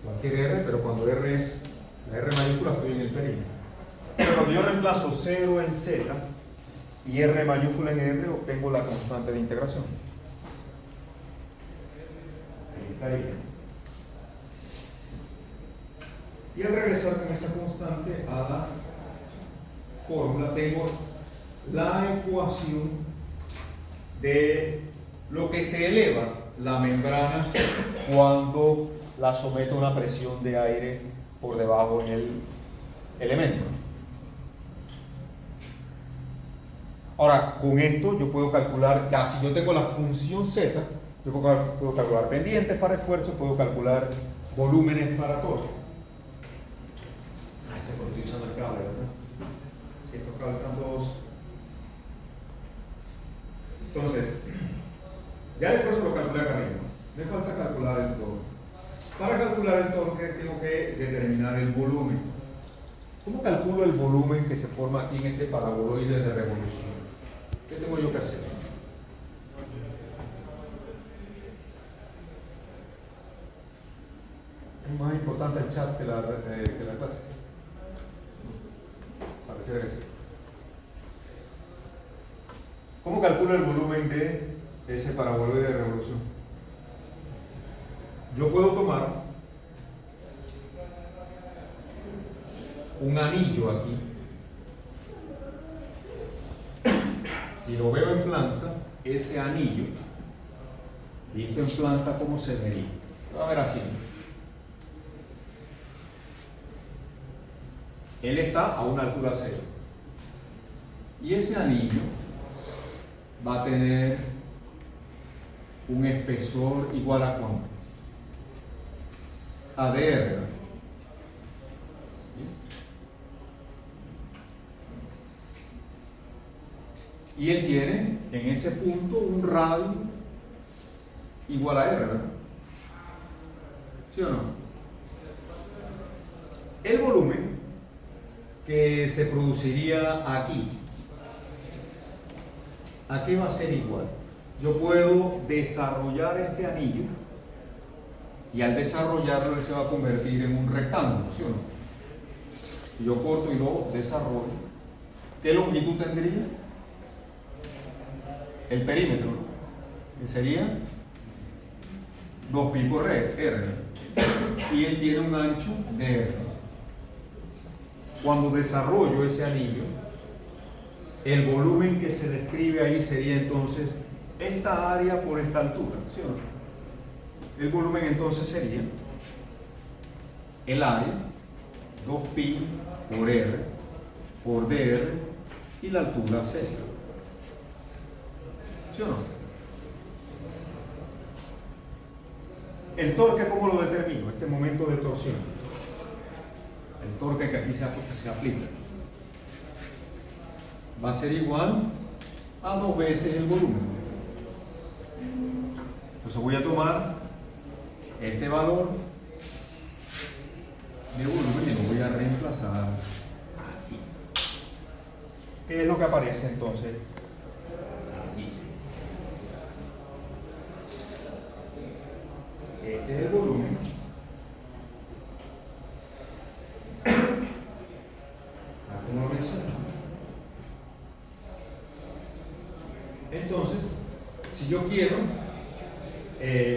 Cualquier R, pero cuando R es la R mayúscula, estoy en el perímetro. Pero cuando yo reemplazo 0 en Z y R mayúscula en R, obtengo la constante de integración. Ahí estaría. Y al regresar con esa constante a la fórmula, tengo la ecuación de lo que se eleva la membrana cuando la someto a una presión de aire por debajo en el elemento. Ahora, con esto yo puedo calcular, ya si yo tengo la función Z, yo puedo calcular pendientes para esfuerzo, puedo calcular volúmenes para torques. Estoy usando el cable, ¿verdad? Si estos cables están todos. Entonces, ya el esfuerzo lo calculé acá arriba. Me falta calcular el torque. Para calcular el torque tengo que determinar el volumen. ¿Cómo calculo el volumen que se forma aquí en este paraboloide de revolución? ¿Qué tengo yo que hacer? Es más importante el chat que la clase. Pareciera que sí. ¿Cómo calculo el volumen de ese paraboloide de revolución? Yo puedo tomar un anillo aquí. Si lo veo en planta, ese anillo, visto en planta, ¿cómo se vería? Va a ver así. Él está a una altura cero. Y ese anillo va a tener un espesor igual a ¿cuánto? A dr. Y él tiene en ese punto un radio igual a R, ¿verdad? ¿Sí o no? El volumen que se produciría aquí, ¿a qué va a ser igual? Yo puedo desarrollar este anillo y al desarrollarlo él se va a convertir en un rectángulo, ¿sí o no? Yo corto y lo desarrollo. ¿Qué longitud tendría? El perímetro, ¿no? Que sería 2pi por R. Y él tiene un ancho de R. Cuando desarrollo ese anillo, el volumen que se describe ahí sería entonces esta área por esta altura, ¿sí o no? El volumen entonces sería el área 2pi por R por dr y la altura Z. ¿Sí o no? El torque, ¿cómo lo determino? Este momento de torsión. El torque que aquí se aplica va a ser igual a 2 veces el volumen. Entonces voy a tomar este valor de volumen y lo voy a reemplazar aquí. ¿Qué es lo que aparece entonces? Aquí. Este es el volumen. Como lo mencioné. Entonces, si yo quiero,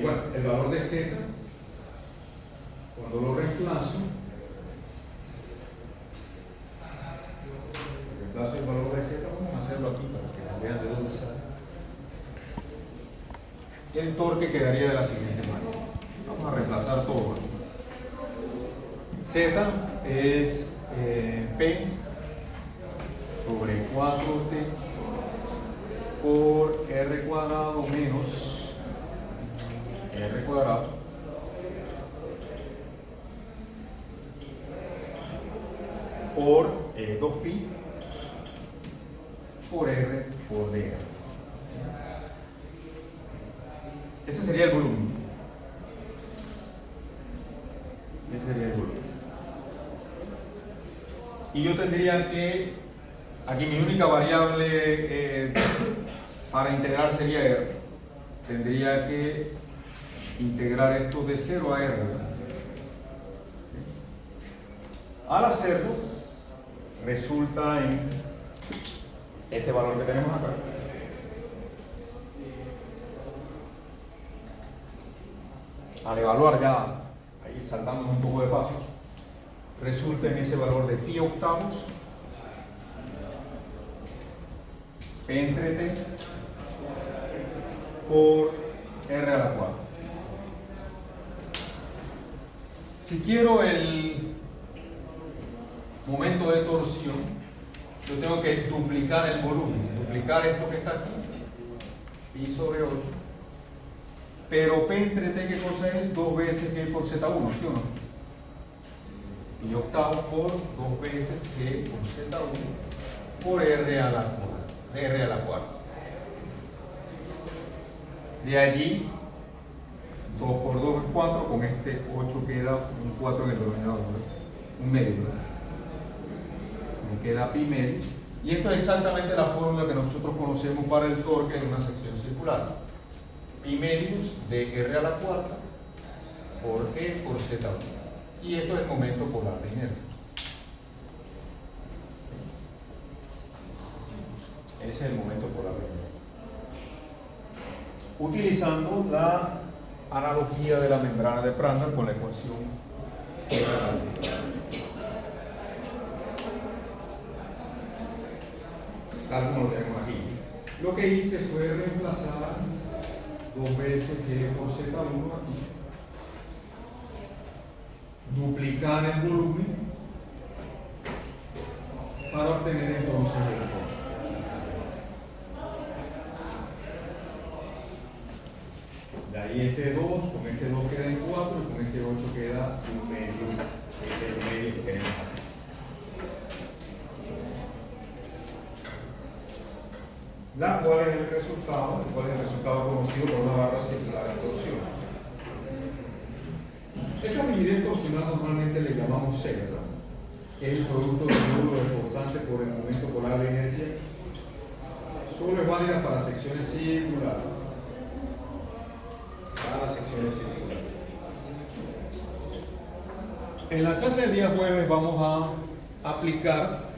bueno, el valor de Z, cuando lo reemplazo el valor de Z, vamos a hacerlo aquí para que vean de dónde sale. El torque quedaría de la siguiente manera. Vamos a reemplazar todo. Z es P sobre 4T por R cuadrado menos R cuadrado por 2pi por R por dr. Ese sería el volumen. Ese sería el volumen. Y yo tendría que, aquí mi única variable para integrar sería R. Tendría que integrar esto de 0 a R, ¿verdad? Al hacerlo, resulta en este valor que tenemos acá. Al evaluar ya, ahí saltamos un poco de pasos, resulta en ese valor de pi octavos entre t por r a la cuarta. Si quiero el momento de torsión, yo tengo que duplicar el volumen, duplicar esto que está aquí, pi sobre 8. Pero P entre T, ¿qué cosa es? 2 veces G por Z1, ¿sí o no? Y octavos por 2 veces G por Z1 por R a la cuarta. R a la cuarta. De allí, 2 por 2 es 4, con este 8 queda un 4 en el denominador, un medio, ¿verdad? Me queda pi medio. Y esto es exactamente la fórmula que nosotros conocemos para el torque en una sección circular. Pi medios de R a la cuarta por E por Z1. Y esto es el momento polar de inercia. Ese es el momento polar de inercia. Utilizando la analogía de la membrana de Prandtl con la ecuación general. Tal como lo tenemos aquí. Lo que hice fue reemplazar 2 veces G por Z1 aquí, duplicar el volumen para obtener entonces el torque. De ahí este 2, con este 2 queda en 4 y con este 8 queda un medio, este es el medio que tenemos aquí. La cual es el resultado, conocido por una barra circular de torsión. Esta rigidez torsional normalmente le llamamos C, ¿verdad? Es el producto del módulo resultante por el momento polar de inercia. Solo es válida para secciones circulares. Para secciones circulares. En la clase del día jueves vamos a aplicar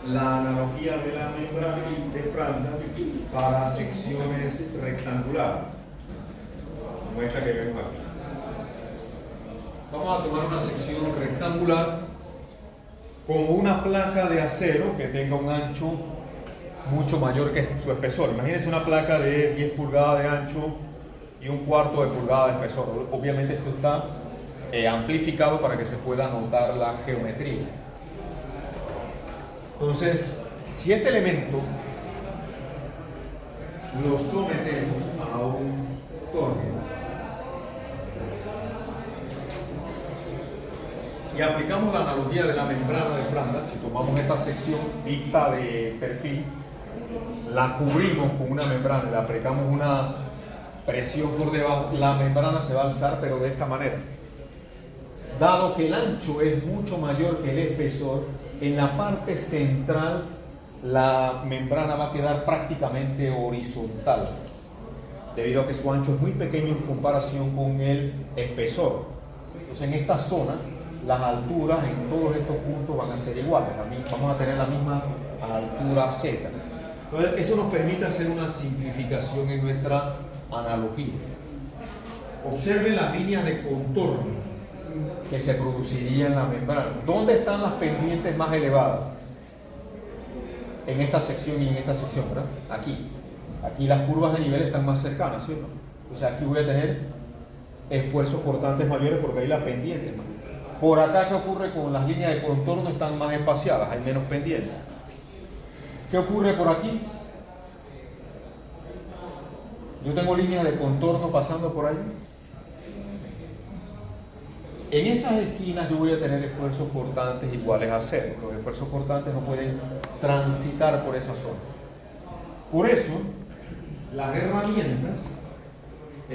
la analogía de la membrana de Prandtl para secciones rectangulares, como esta que vemos aquí. Vamos a tomar una sección rectangular con una placa de acero que tenga un ancho mucho mayor que su espesor. Imagínense una placa de 10 pulgadas de ancho y un cuarto de pulgada de espesor. Obviamente esto está amplificado para que se pueda notar la geometría. Entonces, si este elemento lo sometemos a un torque y aplicamos la analogía de la membrana de Prandtl, si tomamos esta sección vista de perfil, la cubrimos con una membrana, le aplicamos una presión por debajo, la membrana se va a alzar, pero de esta manera. Dado que el ancho es mucho mayor que el espesor, en la parte central la membrana va a quedar prácticamente horizontal, debido a que su ancho es muy pequeño en comparación con el espesor. Entonces en esta zona las alturas en todos estos puntos van a ser iguales, vamos a tener la misma altura Z. Entonces eso nos permite hacer una simplificación en nuestra analogía. Observen las líneas de contorno que se produciría en la membrana. ¿Dónde están las pendientes más elevadas? En esta sección y en esta sección, ¿verdad? Aquí. Aquí las curvas de nivel están más cercanas, ¿sí o no? O sea, aquí voy a tener esfuerzos cortantes mayores porque ahí la pendiente es mayor. Por acá, ¿qué ocurre con las líneas de contorno? Están más espaciadas, hay menos pendientes. ¿Qué ocurre por aquí? Yo tengo líneas de contorno pasando por ahí. En esas esquinas yo voy a tener esfuerzos cortantes iguales a 0. Los esfuerzos cortantes no pueden transitar por esa zona. Por eso, las herramientas,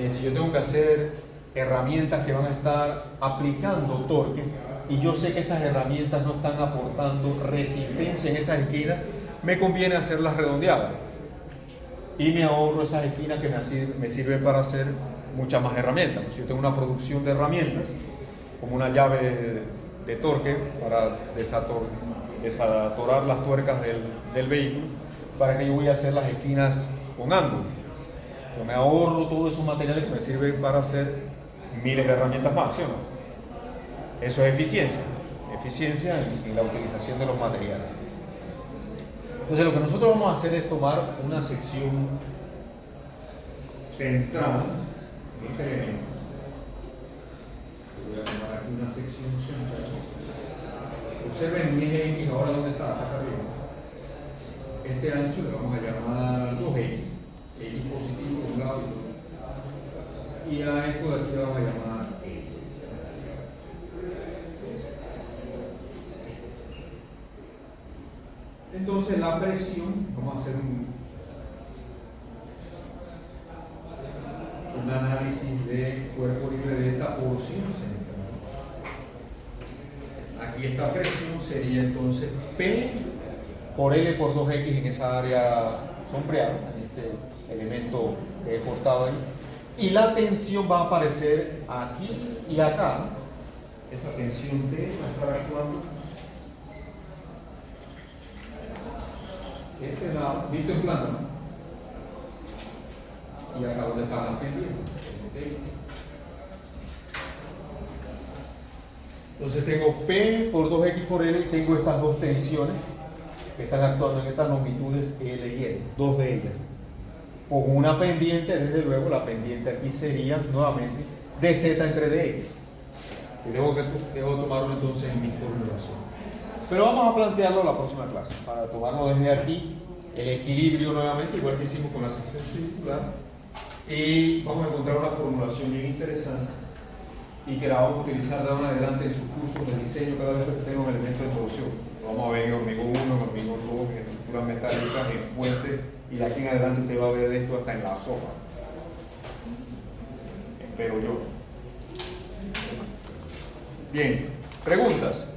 si yo tengo que hacer herramientas que van a estar aplicando torque, y yo sé que esas herramientas no están aportando resistencia en esas esquinas, me conviene hacerlas redondeadas. Y me ahorro esas esquinas que me sirven para hacer muchas más herramientas. Si yo tengo una producción de herramientas, como una llave de torque para desatorar las tuercas del vehículo, para que yo voy a hacer las esquinas con ángulo. Yo me ahorro todos esos materiales que me sirven para hacer miles de herramientas más, ¿sí o no? Eso es eficiencia, eficiencia en la utilización de los materiales. Entonces lo que nosotros vamos a hacer es tomar una sección central en este elemento. Voy a tomar aquí una sección central. Observen mi eje X ahora dónde está, acá arriba. Este ancho le vamos a llamar 2X, X positivo por un lado y a esto de aquí le vamos a llamar E. Entonces la presión, vamos a hacer un análisis de cuerpo libre de esta porción central. Aquí esta presión sería entonces P por L por 2X en esa área sombreada, en este elemento que he cortado ahí. Y la tensión va a aparecer aquí y acá. Esa tensión T va a estar actuando. Este lado, visto en plano, ¿no? Y acá donde están las pendientes. ¿Okay? Entonces tengo P por 2X por L y tengo estas dos tensiones que están actuando en estas longitudes L y L, dos de ellas. Con una pendiente, desde luego, la pendiente aquí sería nuevamente dz entre dx. Y debo tomarlo entonces en mi formulación. Pero vamos a plantearlo la próxima clase, para tomarlo desde aquí, el equilibrio nuevamente, igual que hicimos con la sección circular. Y vamos a encontrar una formulación bien interesante y que la vamos a utilizar de ahora en adelante en sus cursos de diseño cada vez que tenga un elemento de torsión. Lo vamos a ver en hormigón 1, en hormigón 2, en estructuras metálicas, en puentes, y de aquí en adelante usted va a ver esto hasta en la sopa. Espero yo. Bien, preguntas.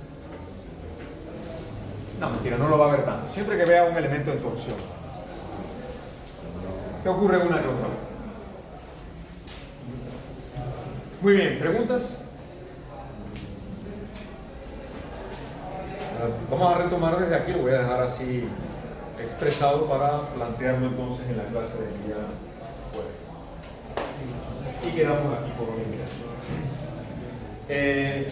No, mentira, no lo va a ver tanto. Siempre que vea un elemento de torsión. ¿Qué ocurre en una que otra? Muy bien, ¿preguntas? Vamos a retomar desde aquí, lo voy a dejar así expresado para plantearlo entonces en la clase del día jueves. Y quedamos aquí por hoy.